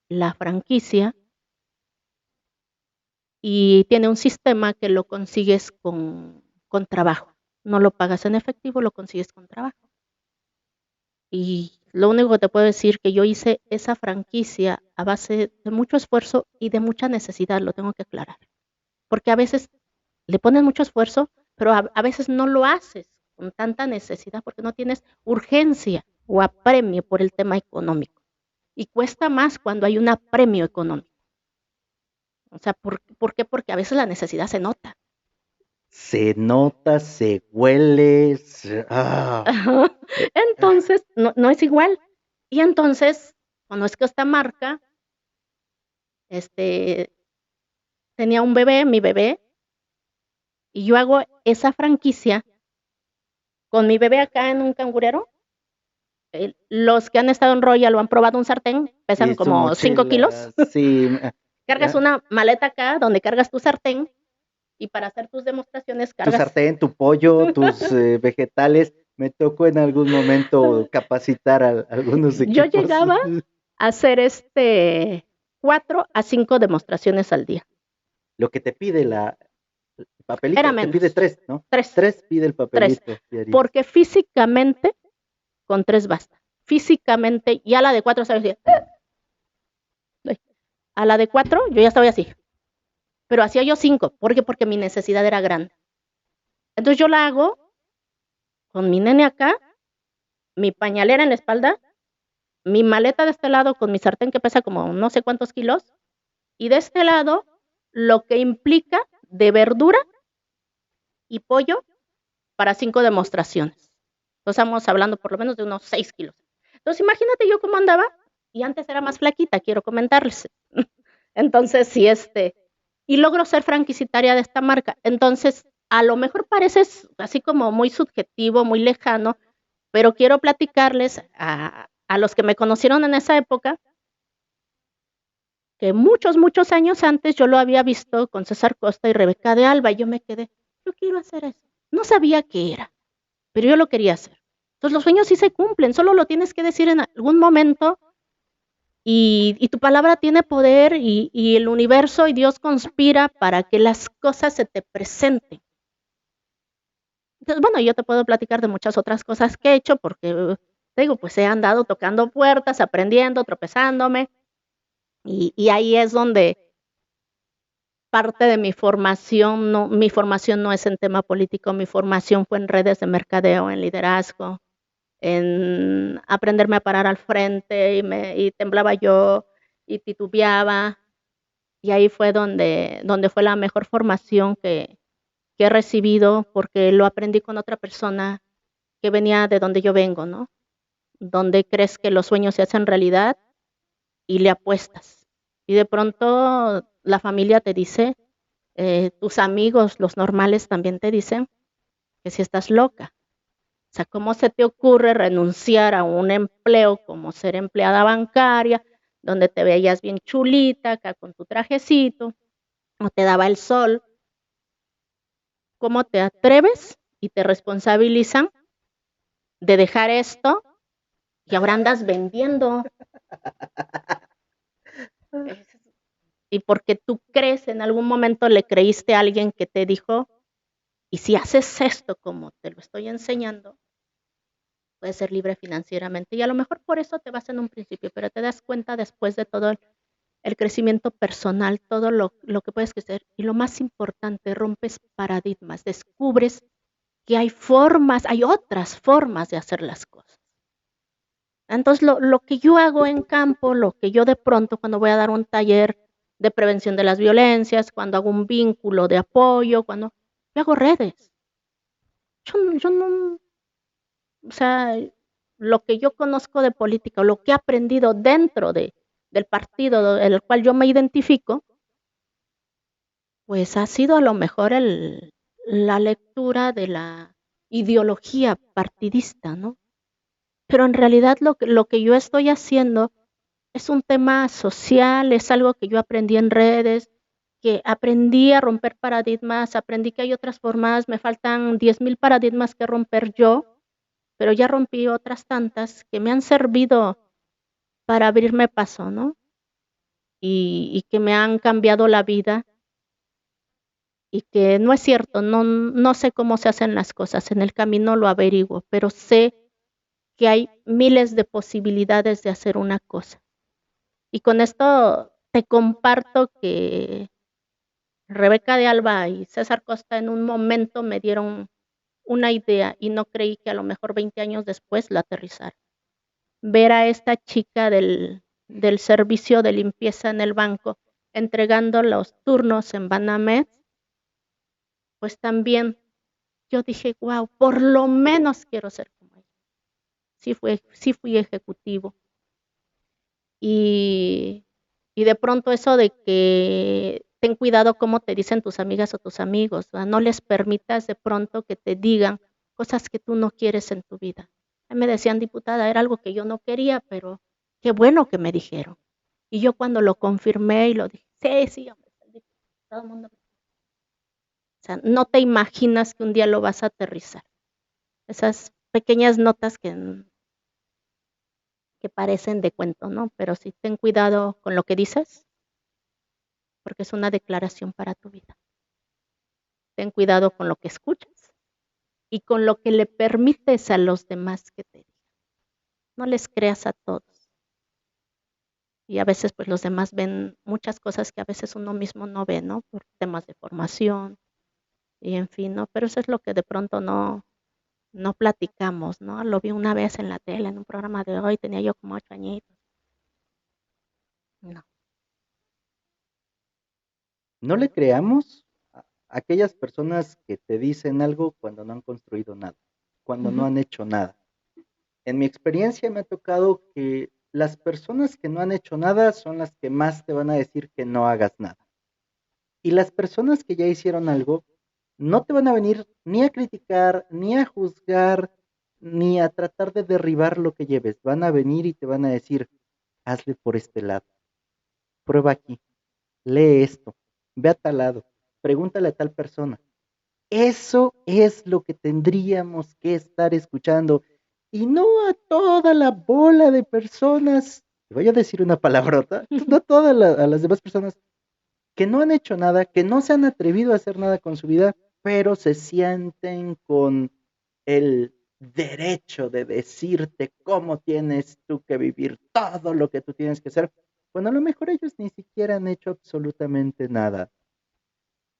la franquicia, y tiene un sistema que lo consigues con trabajo. No lo pagas en efectivo, lo consigues con trabajo. Y lo único que te puedo decir que yo hice esa franquicia a base de mucho esfuerzo y de mucha necesidad, lo tengo que aclarar. Porque a veces le pones mucho esfuerzo, pero a veces no lo haces con tanta necesidad porque no tienes urgencia o apremio por el tema económico. Y cuesta más cuando hay un apremio económico. O sea, ¿por qué? Porque a veces la necesidad se nota. Se nota, se huele. Entonces, no es igual. Y entonces, cuando es que esta marca, tenía un bebé, mi bebé, y yo hago esa franquicia con mi bebé acá en un cangurero. Los que han estado en Royal o han probado un sartén, pesan como 5 kilos. Sí. Cargas una maleta acá donde cargas tu sartén y para hacer tus demostraciones cargas... Tu sartén, tu pollo, tus vegetales. Me tocó en algún momento capacitar a algunos equipos. Yo llegaba a hacer 4 a 5 demostraciones al día. Lo que te pide el papelito, era menos. Te pide 3, ¿no? 3. 3 pide el papelito. 3. Porque físicamente, con 3 basta. Físicamente, ya la de 4, ¿sabes? A la de 4, yo ya estaba así. Pero hacía yo 5. ¿Por qué? Porque mi necesidad era grande. Entonces yo la hago con mi nene acá, mi pañalera en la espalda, mi maleta de este lado con mi sartén que pesa como no sé cuántos kilos, y de este lado lo que implica de verdura y pollo para 5 demostraciones. Entonces estamos hablando por lo menos de unos 6 kilos. Entonces imagínate yo cómo andaba, y antes era más flaquita, quiero comentarles. Entonces sí, y logro ser franquiciataria de esta marca. Entonces, a lo mejor parece así como muy subjetivo, muy lejano, Pero quiero platicarles a los que me conocieron en esa época que muchos, muchos años antes yo lo había visto con César Costa y Rebeca de Alba y yo me quedé, yo quiero hacer eso. No sabía qué era, pero yo lo quería hacer. Entonces los sueños sí se cumplen, solo lo tienes que decir en algún momento y tu palabra tiene poder y el universo y Dios conspira para que las cosas se te presenten. Entonces, bueno, yo te puedo platicar de muchas otras cosas que he hecho porque, te digo, pues he andado tocando puertas, aprendiendo, tropezándome y ahí es donde parte de mi formación no es en tema político, mi formación fue en redes de mercadeo, en liderazgo, en aprenderme a parar al frente y temblaba yo y titubeaba y ahí fue donde fue la mejor formación que he recibido porque lo aprendí con otra persona que venía de donde yo vengo, ¿no? Donde crees que los sueños se hacen realidad y le apuestas. Y de pronto la familia te dice, tus amigos, los normales, también te dicen que si estás loca. O sea, ¿cómo se te ocurre renunciar a un empleo como ser empleada bancaria, donde te veías bien chulita, acá con tu trajecito, o te daba el sol? ¿Cómo te atreves? Y te responsabilizan de dejar esto y ahora andas vendiendo. Y porque tú crees, en algún momento le creíste a alguien que te dijo, y si haces esto como te lo estoy enseñando, puedes ser libre financieramente. Y a lo mejor por eso te vas en un principio, pero te das cuenta después de todo el crecimiento personal, todo lo que puedes crecer. Y lo más importante, rompes paradigmas, descubres que hay formas, hay otras formas de hacer las cosas. Entonces, lo que yo hago en campo, lo que yo de pronto cuando voy a dar un taller de prevención de las violencias, cuando hago un vínculo de apoyo, cuando yo hago redes. Yo no, o sea, lo que yo conozco de política, lo que he aprendido dentro del partido en el cual yo me identifico, pues ha sido a lo mejor la lectura de la ideología partidista, ¿no? Pero en realidad lo que yo estoy haciendo es un tema social, es algo que yo aprendí en redes, que aprendí a romper paradigmas, aprendí que hay otras formas, me faltan 10,000 paradigmas que romper yo, pero ya rompí otras tantas que me han servido para abrirme paso, ¿no? Y que me han cambiado la vida y que no es cierto, no sé cómo se hacen las cosas, en el camino lo averiguo, pero sé que hay miles de posibilidades de hacer una cosa. Y con esto te comparto que Rebeca de Alba y César Costa en un momento me dieron una idea y no creí que a lo mejor 20 años después la aterrizara. Ver a esta chica del servicio de limpieza en el banco entregando los turnos en Banamex, pues también yo dije, wow, por lo menos quiero ser como ella. Sí fui ejecutivo. Y, y de pronto eso de que ten cuidado cómo te dicen tus amigas o tus amigos, ¿verdad? No les permitas de pronto que te digan cosas que tú no quieres en tu vida. A mí me decían, diputada, era algo que yo no quería, pero qué bueno que me dijeron. Y yo cuando lo confirmé y lo dije, sí, hombre, todo el mundo. O sea, no te imaginas que un día lo vas a aterrizar. Esas pequeñas notas que parecen de cuento, ¿no? Pero sí ten cuidado con lo que dices, porque es una declaración para tu vida. Ten cuidado con lo que escuchas y con lo que le permites a los demás que te digan. No les creas a todos. Y a veces pues los demás ven muchas cosas que a veces uno mismo no ve, ¿no? Por temas de formación y en fin, ¿no? Pero eso es lo que de pronto no platicamos, ¿no? Lo vi una vez en la tele, en un programa de hoy, tenía yo como 8 añitos. No. No le creamos a aquellas personas que te dicen algo cuando no han construido nada, cuando no han hecho nada. En mi experiencia me ha tocado que las personas que no han hecho nada son las que más te van a decir que no hagas nada. Y las personas que ya hicieron algo no te van a venir ni a criticar, ni a juzgar, ni a tratar de derribar lo que lleves. Van a venir y te van a decir, hazle por este lado, prueba aquí, lee esto, ve a tal lado, pregúntale a tal persona. Eso es lo que tendríamos que estar escuchando y no a toda la bola de personas, te voy a decir una palabrota, no todas a las demás personas que no han hecho nada, que no se han atrevido a hacer nada con su vida, pero se sienten con el derecho de decirte cómo tienes tú que vivir todo lo que tú tienes que hacer, cuando a lo mejor ellos ni siquiera han hecho absolutamente nada.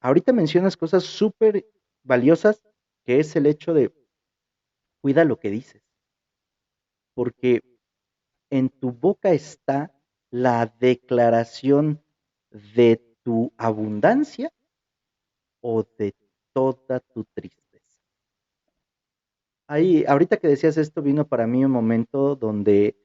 Ahorita mencionas cosas súper valiosas, que es el hecho de cuida lo que dices, porque en tu boca está la declaración de tu abundancia o de toda tu tristeza. Ahí, ahorita que decías esto, vino para mí un momento donde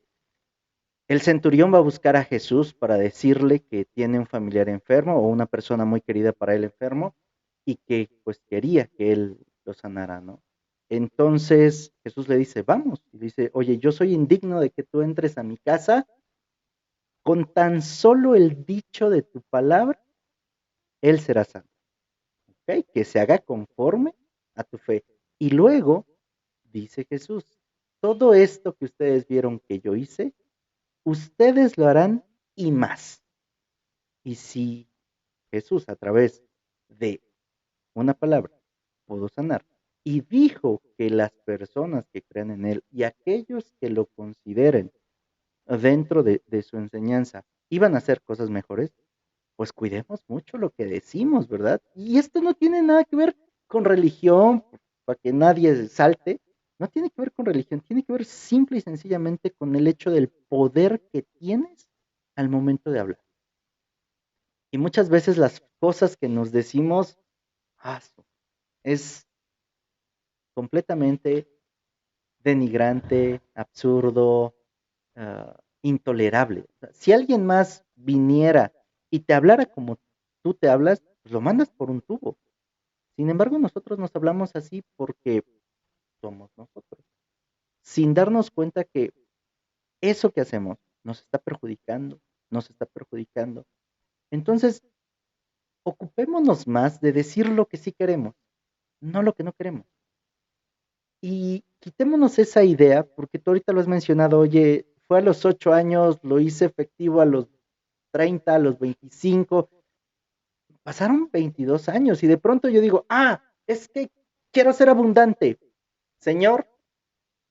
el centurión va a buscar a Jesús para decirle que tiene un familiar enfermo o una persona muy querida para él enfermo y que pues quería que él lo sanara, ¿no? Entonces Jesús le dice, vamos, y dice, oye, yo soy indigno de que tú entres a mi casa, con tan solo el dicho de tu palabra, él será sano, ¿ok? Que se haga conforme a tu fe. Y luego, dice Jesús, todo esto que ustedes vieron que yo hice, ustedes lo harán y más. Y si Jesús a través de una palabra pudo sanar y dijo que las personas que crean en Él y aquellos que lo consideren dentro de su enseñanza iban a hacer cosas mejores, pues cuidemos mucho lo que decimos, ¿verdad? Y esto no tiene nada que ver con religión, para que nadie salte, no tiene que ver con religión, tiene que ver simple y sencillamente con el hecho del poder que tienes al momento de hablar. Y muchas veces las cosas que nos decimos ah, es completamente denigrante, absurdo, intolerable. O sea, si alguien más viniera y te hablara como tú te hablas, pues lo mandas por un tubo. Sin embargo, nosotros nos hablamos así porque somos nosotros, sin darnos cuenta que eso que hacemos nos está perjudicando, nos está perjudicando. Entonces, ocupémonos más de decir lo que sí queremos, no lo que no queremos. Y quitémonos esa idea, porque tú ahorita lo has mencionado, oye, fue a los 8 años, lo hice efectivo a los 30, a los 25, pasaron 22 años y de pronto yo digo, es que quiero ser abundante. Señor,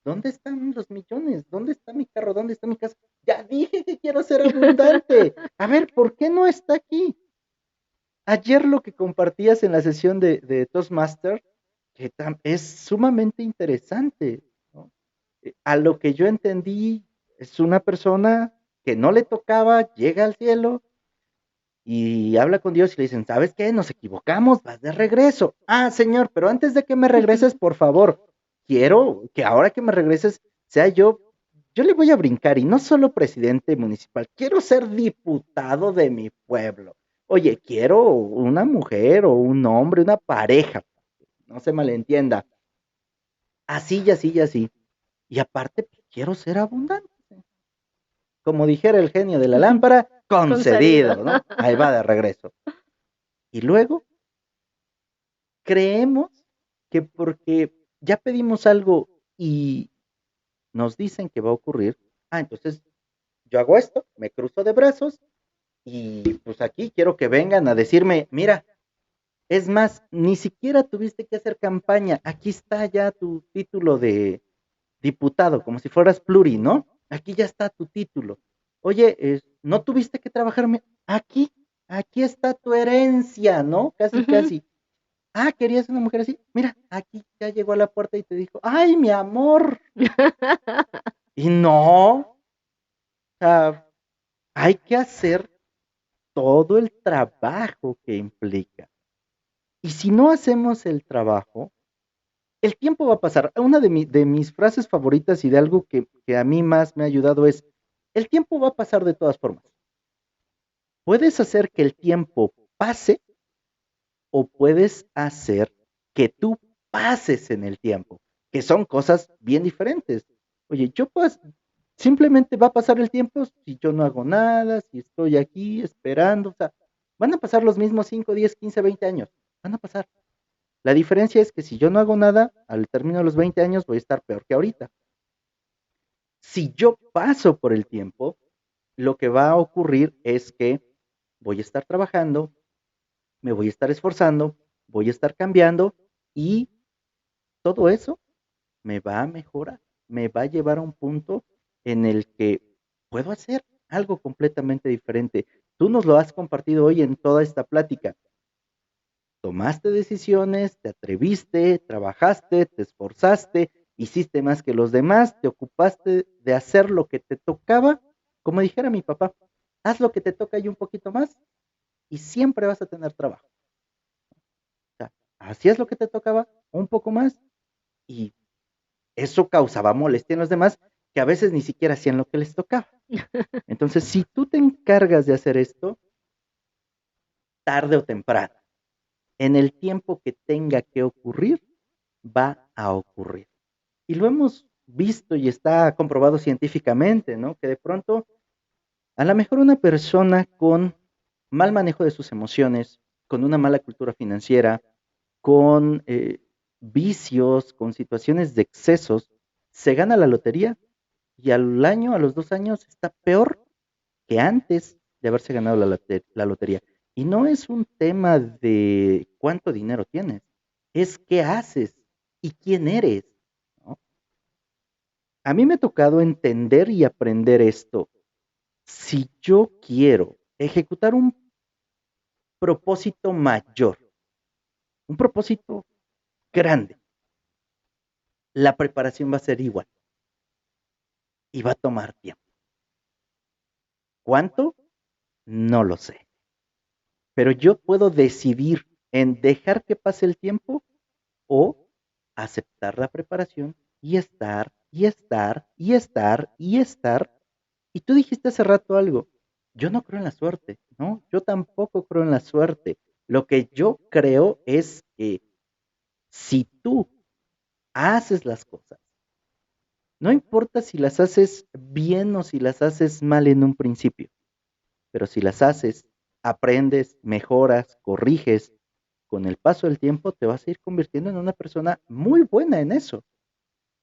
¿dónde están los millones? ¿Dónde está mi carro? ¿Dónde está mi casa? Ya dije que quiero ser abundante. A ver, ¿por qué no está aquí? Ayer lo que compartías en la sesión de Toastmaster, que es sumamente interesante, ¿no? A lo que yo entendí, es una persona que no le tocaba, llega al cielo y habla con Dios y le dicen, ¿sabes qué? Nos equivocamos, vas de regreso. Señor, pero antes de que me regreses, por favor, quiero que ahora que me regreses sea yo le voy a brincar y no solo presidente municipal, quiero ser diputado de mi pueblo. Oye, quiero una mujer o un hombre, una pareja, no se malentienda. Así y así y así. Y aparte, pues, quiero ser abundante. Como dijera el genio de la lámpara, Concedido. concedido, ¿no? Ahí va de regreso. Y luego creemos que porque ya pedimos algo y nos dicen que va a ocurrir, entonces yo hago esto, me cruzo de brazos y pues aquí quiero que vengan a decirme, mira, es más, ni siquiera tuviste que hacer campaña, aquí está ya tu título de diputado, como si fueras pluri, ¿no? Aquí ya está tu título. Oye, no tuviste que trabajarme, aquí está tu herencia, ¿no? Casi, Ujú. casi. ¿Querías una mujer así? Mira, aquí ya llegó a la puerta y te dijo, ay, mi amor. Y no, o sea, hay que hacer todo el trabajo que implica. Y si no hacemos el trabajo, el tiempo va a pasar. Una de mis frases favoritas y de algo que a mí más me ha ayudado es, el tiempo va a pasar de todas formas. Puedes hacer que el tiempo pase o puedes hacer que tú pases en el tiempo. que son cosas bien diferentes. Oye, yo pues simplemente va a pasar el tiempo si yo no hago nada, si estoy aquí esperando, o sea, van a pasar los mismos 5, 10, 15, 20 años, van a pasar. La diferencia es que si yo no hago nada, al término de los 20 años voy a estar peor que ahorita. Si yo paso por el tiempo, lo que va a ocurrir es que voy a estar trabajando, me voy a estar esforzando, voy a estar cambiando y todo eso me va a mejorar, me va a llevar a un punto en el que puedo hacer algo completamente diferente. Tú nos lo has compartido hoy en toda esta plática. Tomaste decisiones, te atreviste, trabajaste, te esforzaste, hiciste más que los demás, te ocupaste de hacer lo que te tocaba. Como dijera mi papá, haz lo que te toca y un poquito más y siempre vas a tener trabajo. O sea, hacías lo que te tocaba, un poco más, y eso causaba molestia en los demás que a veces ni siquiera hacían lo que les tocaba. Entonces, si tú te encargas de hacer esto, tarde o temprano, en el tiempo que tenga que ocurrir, va a ocurrir. Y lo hemos visto y está comprobado científicamente, ¿no? Que de pronto, a lo mejor una persona con mal manejo de sus emociones, con una mala cultura financiera, con vicios, con situaciones de excesos, se gana la lotería y al año, a los 2 años, está peor que antes de haberse ganado la lotería. Y no es un tema de cuánto dinero tienes, es qué haces y quién eres, ¿no? A mí me ha tocado entender y aprender esto. Si yo quiero ejecutar un propósito mayor, un propósito grande, la preparación va a ser igual y va a tomar tiempo. ¿Cuánto? No lo sé. Pero yo puedo decidir en dejar que pase el tiempo o aceptar la preparación y estar, y estar, y estar, y estar. Y tú dijiste hace rato algo, yo no creo en la suerte, ¿no? Yo tampoco creo en la suerte. Lo que yo creo es que si tú haces las cosas, no importa si las haces bien o si las haces mal en un principio, pero si las haces, aprendes, mejoras, corriges, con el paso del tiempo te vas a ir convirtiendo en una persona muy buena en eso.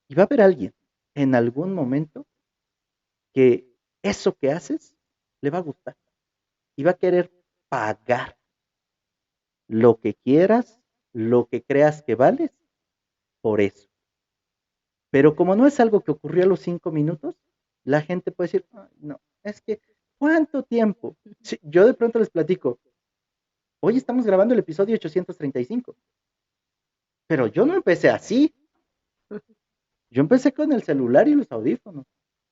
Y va a haber alguien en algún momento que eso que haces le va a gustar y va a querer pagar lo que quieras, lo que creas que vales por eso. Pero como no es algo que ocurrió a los 5 minutos, la gente puede decir, "Ay, no, es que, ¿cuánto tiempo?" Sí, yo de pronto les platico, hoy estamos grabando el episodio 835, pero yo no empecé así, yo empecé con el celular y los audífonos.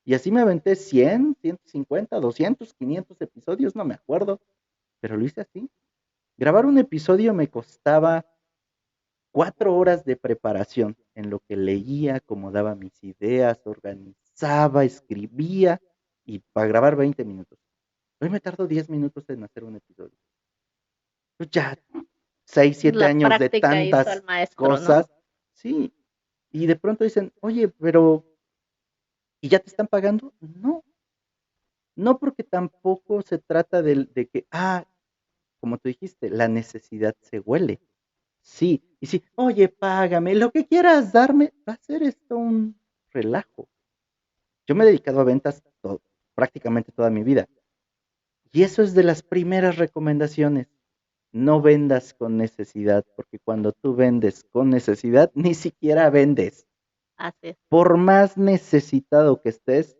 Y así me aventé 100, 150, 200, 500 episodios, no me acuerdo, pero lo hice así. Grabar un episodio me costaba 4 horas de preparación en lo que leía, acomodaba mis ideas, organizaba, escribía y para grabar 20 minutos. Hoy me tardo 10 minutos en hacer un episodio. Pues ya 6, 7 La años de práctica hizo al tantas maestro, ¿no? cosas, sí. Y de pronto dicen, oye, pero ¿y ya te están pagando? No, no porque tampoco se trata de que, como tú dijiste, la necesidad se huele. Sí, y sí, oye, págame, lo que quieras darme, va a ser esto un relajo. Yo me he dedicado a ventas prácticamente toda mi vida. Y eso es de las primeras recomendaciones. No vendas con necesidad, porque cuando tú vendes con necesidad, ni siquiera vendes. Así es. Por más necesitado que estés,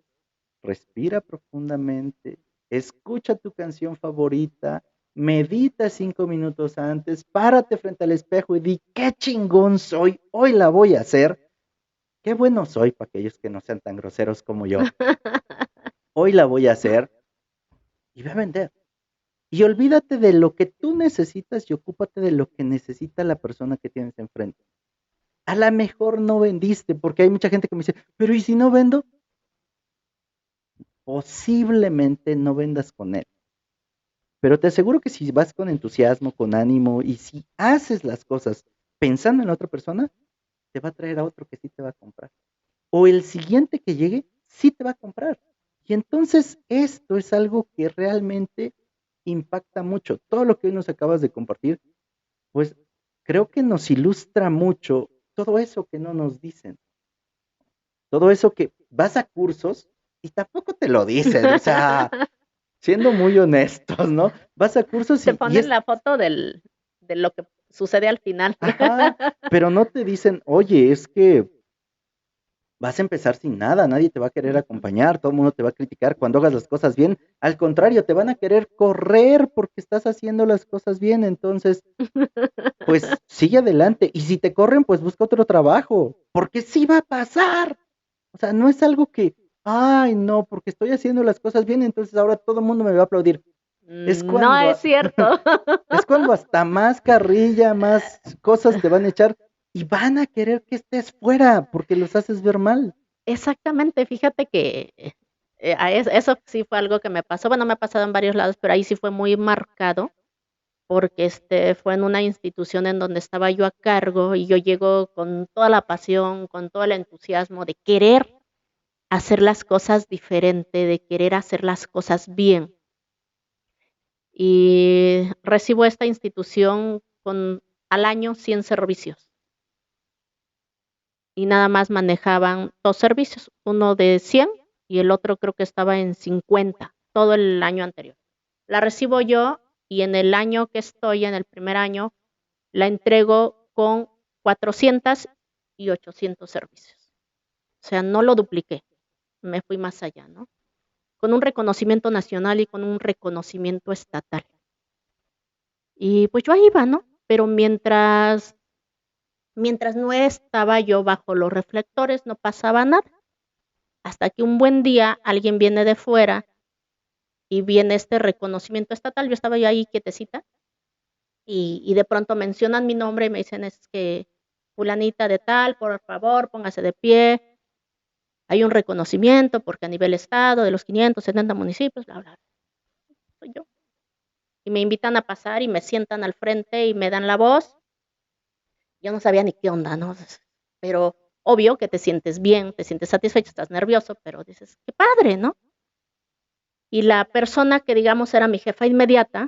respira profundamente, escucha tu canción favorita, medita 5 minutos antes, párate frente al espejo y di, qué chingón soy, hoy la voy a hacer, qué bueno soy para aquellos que no sean tan groseros como yo, hoy la voy a hacer y ve a vender. Y olvídate de lo que tú necesitas y ocúpate de lo que necesita la persona que tienes enfrente. A lo mejor no vendiste, porque hay mucha gente que me dice, pero ¿y si no vendo? Posiblemente no vendas con él. Pero te aseguro que si vas con entusiasmo, con ánimo y si haces las cosas pensando en la otra persona, te va a traer a otro que sí te va a comprar. O el siguiente que llegue, sí te va a comprar. Y entonces esto es algo que realmente impacta mucho. Todo lo que hoy nos acabas de compartir, pues creo que nos ilustra mucho todo eso que no nos dicen. Todo eso que vas a cursos y tampoco te lo dicen, o sea, siendo muy honestos, ¿no? Vas a cursos Te y ponen es, la foto de lo que sucede al final. ajá, pero no te dicen, oye, es que vas a empezar sin nada, nadie te va a querer Ujú. acompañar, todo el mundo te va a criticar cuando hagas las cosas bien. Al contrario, te van a querer correr porque estás haciendo las cosas bien. Entonces, pues sigue adelante. Y si te corren, pues busca otro trabajo, porque sí va a pasar. O sea, no es algo que, ay, no, porque estoy haciendo las cosas bien, entonces ahora todo el mundo me va a aplaudir. Es No cuando, es cierto. es cuando hasta más carrilla, más cosas te van a echar y van a querer que estés fuera porque los haces ver mal. Exactamente, fíjate que eso sí fue algo que me pasó. Bueno, me ha pasado en varios lados, pero ahí sí fue muy marcado porque fue en una institución en donde estaba yo a cargo y yo llego con toda la pasión, con todo el entusiasmo de querer hacer las cosas diferente, de querer hacer las cosas bien. Y recibo esta institución con al año 100 servicios y nada más manejaban 2 servicios, uno de 100 y el otro creo que estaba en 50 todo el año anterior. La recibo yo y en el año que estoy, en el primer año, la entrego con 400 y 800 servicios. O sea, no lo dupliqué, me fui más allá, ¿no? Con un reconocimiento nacional y con un reconocimiento estatal. Y pues yo ahí iba, ¿no? Pero mientras no estaba yo bajo los reflectores, no pasaba nada. Hasta que un buen día alguien viene de fuera y viene este reconocimiento estatal. Yo estaba ya ahí quietecita y de pronto mencionan mi nombre y me dicen es que fulanita de tal, por favor, póngase de pie. Hay un reconocimiento porque a nivel estado de los 570 municipios, bla, bla, soy yo. Y me invitan a pasar y me sientan al frente y me dan la voz. Yo no sabía ni qué onda, ¿no? Pero obvio que te sientes bien, te sientes satisfecho, estás nervioso, pero dices, qué padre, ¿no? Y la persona que digamos era mi jefa inmediata,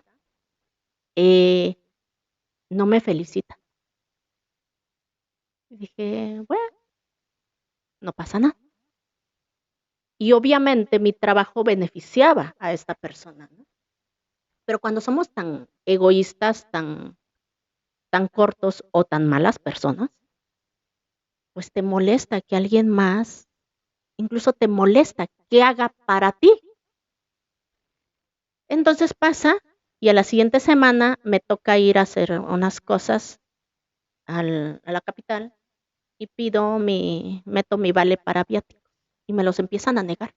eh, no me felicita. Y dije, bueno, no pasa nada. Y obviamente mi trabajo beneficiaba a esta persona, ¿no? Pero cuando somos tan egoístas, tan cortos o tan malas personas, pues te molesta que alguien más, incluso te molesta que haga para ti. Entonces pasa y a la siguiente semana me toca ir a hacer unas cosas a la capital y meto mi vale para viáticos y me los empiezan a negar.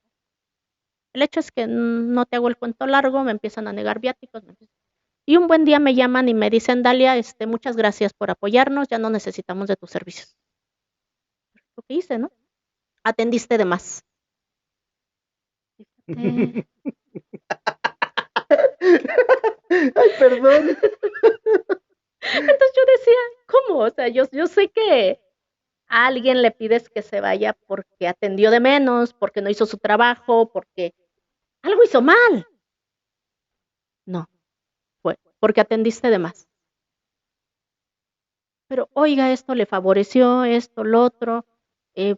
El hecho es que no te hago el cuento largo, me empiezan a negar viáticos. Y un buen día me llaman y me dicen, Dalia, muchas gracias por apoyarnos, ya no necesitamos de tus servicios. Lo que hice, ¿no? Atendiste de más. Fíjate. Ay, perdón. Entonces yo decía, ¿cómo? O sea, yo sé que a alguien le pides que se vaya porque atendió de menos, porque no hizo su trabajo, porque algo hizo mal. No, fue porque atendiste de más. Pero oiga, esto le favoreció, esto, lo otro,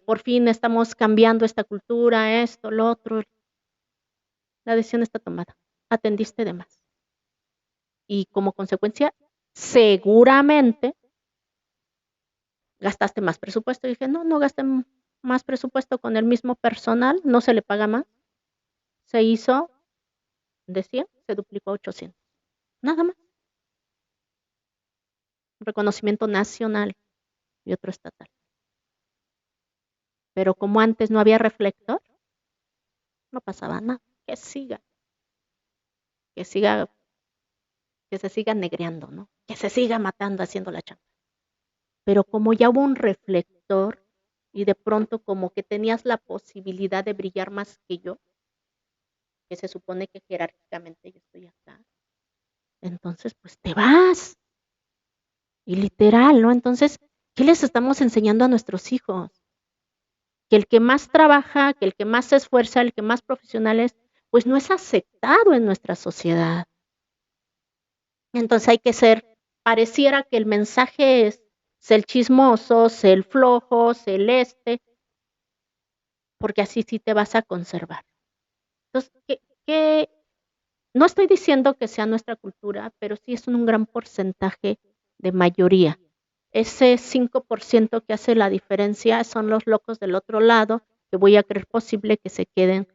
por fin estamos cambiando esta cultura, esto, lo otro. La decisión está tomada. Atendiste de más. Y como consecuencia, seguramente gastaste más presupuesto. Y dije, no, no gasté más presupuesto con el mismo personal, no se le paga más. Se hizo de 100, se duplicó a 800. Nada más. Un reconocimiento nacional y otro estatal. Pero como antes no había reflector, no pasaba nada. Que siga, que siga, que se siga negreando, ¿no? Que se siga matando haciendo la chamba. Pero como ya hubo un reflector y de pronto como que tenías la posibilidad de brillar más que yo, que se supone que jerárquicamente yo estoy acá, entonces pues te vas. Y literal, ¿no? Entonces, ¿Qué les estamos enseñando a nuestros hijos? Que el que más trabaja, que el que más se esfuerza, el que más profesional es, pues no es aceptado en nuestra sociedad. Entonces hay que pareciera que el mensaje es, sé el chismoso, sé el flojo, sé el porque así sí te vas a conservar. Entonces, no estoy diciendo que sea nuestra cultura, pero sí es un gran porcentaje de mayoría. Ese 5% que hace la diferencia son los locos del otro lado, que voy a creer posible que se queden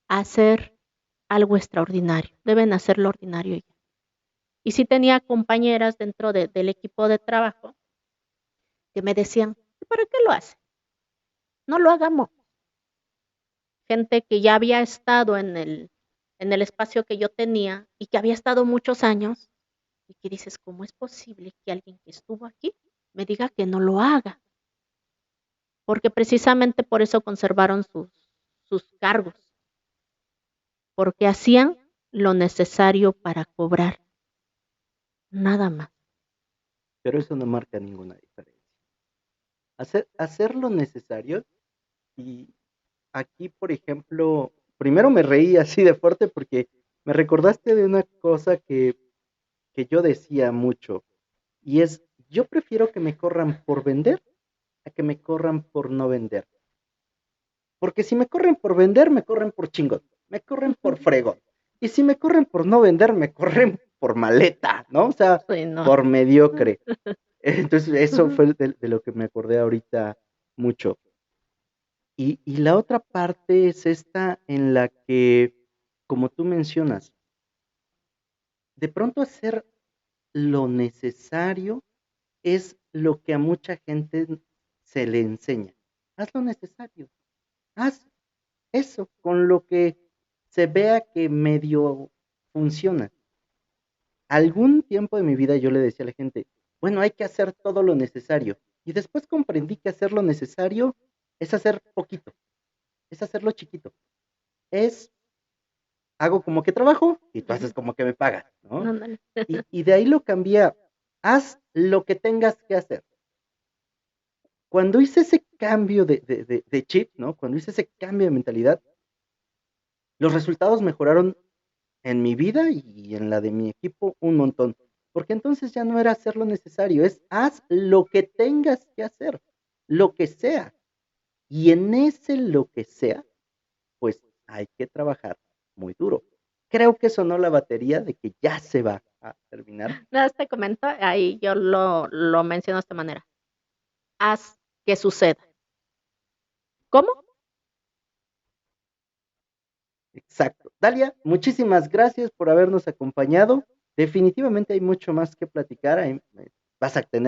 a hacer algo extraordinario. Deben hacer lo ordinario ya. Y sí tenía compañeras dentro del equipo de trabajo que me decían, ¿para qué lo hace? No lo hagamos. Gente que ya había estado en el espacio que yo tenía y que había estado muchos años y que dices, ¿cómo es posible que alguien que estuvo aquí me diga que no lo haga? Porque precisamente por eso conservaron sus cargos, porque hacían lo necesario para cobrar, nada más. Pero eso no marca ninguna diferencia. Hacer lo necesario. Y aquí, por ejemplo, primero me reí así de fuerte porque me recordaste de una cosa que yo decía mucho, y es, yo prefiero que me corran por vender a que me corran por no vender. Porque si me corren por vender, me corren por chingón, me corren por fregón. Y si me corren por no vender, me corren por maleta, ¿no? O sea, Sí, no. por mediocre. Entonces, eso fue de lo que me acordé ahorita mucho. Y la otra parte es esta en la que, como tú mencionas, de pronto hacer lo necesario es lo que a mucha gente se le enseña. Haz lo necesario, haz eso con lo que se vea que medio funciona. Algún tiempo de mi vida yo le decía a la gente, bueno, hay que hacer todo lo necesario. Y después comprendí que hacer lo necesario es hacer poquito, es hacerlo chiquito. Es hago como que trabajo y tú haces como que me pagas, ¿no? Ándale. Y de ahí lo cambié, haz lo que tengas que hacer. Cuando hice ese cambio de chip, ¿no? Cuando hice ese cambio de mentalidad, los resultados mejoraron en mi vida y en la de mi equipo un montón. Porque entonces ya no era hacer lo necesario, es haz lo que tengas que hacer, lo que sea. Y en ese lo que sea, pues hay que trabajar muy duro. Creo que sonó la batería de que ya se va a terminar. Nada, te comento, ahí yo lo menciono de esta manera. Haz que suceda. ¿Cómo? Exacto. Dalia, muchísimas gracias por habernos acompañado. Definitivamente hay mucho más que platicar. Vas a tener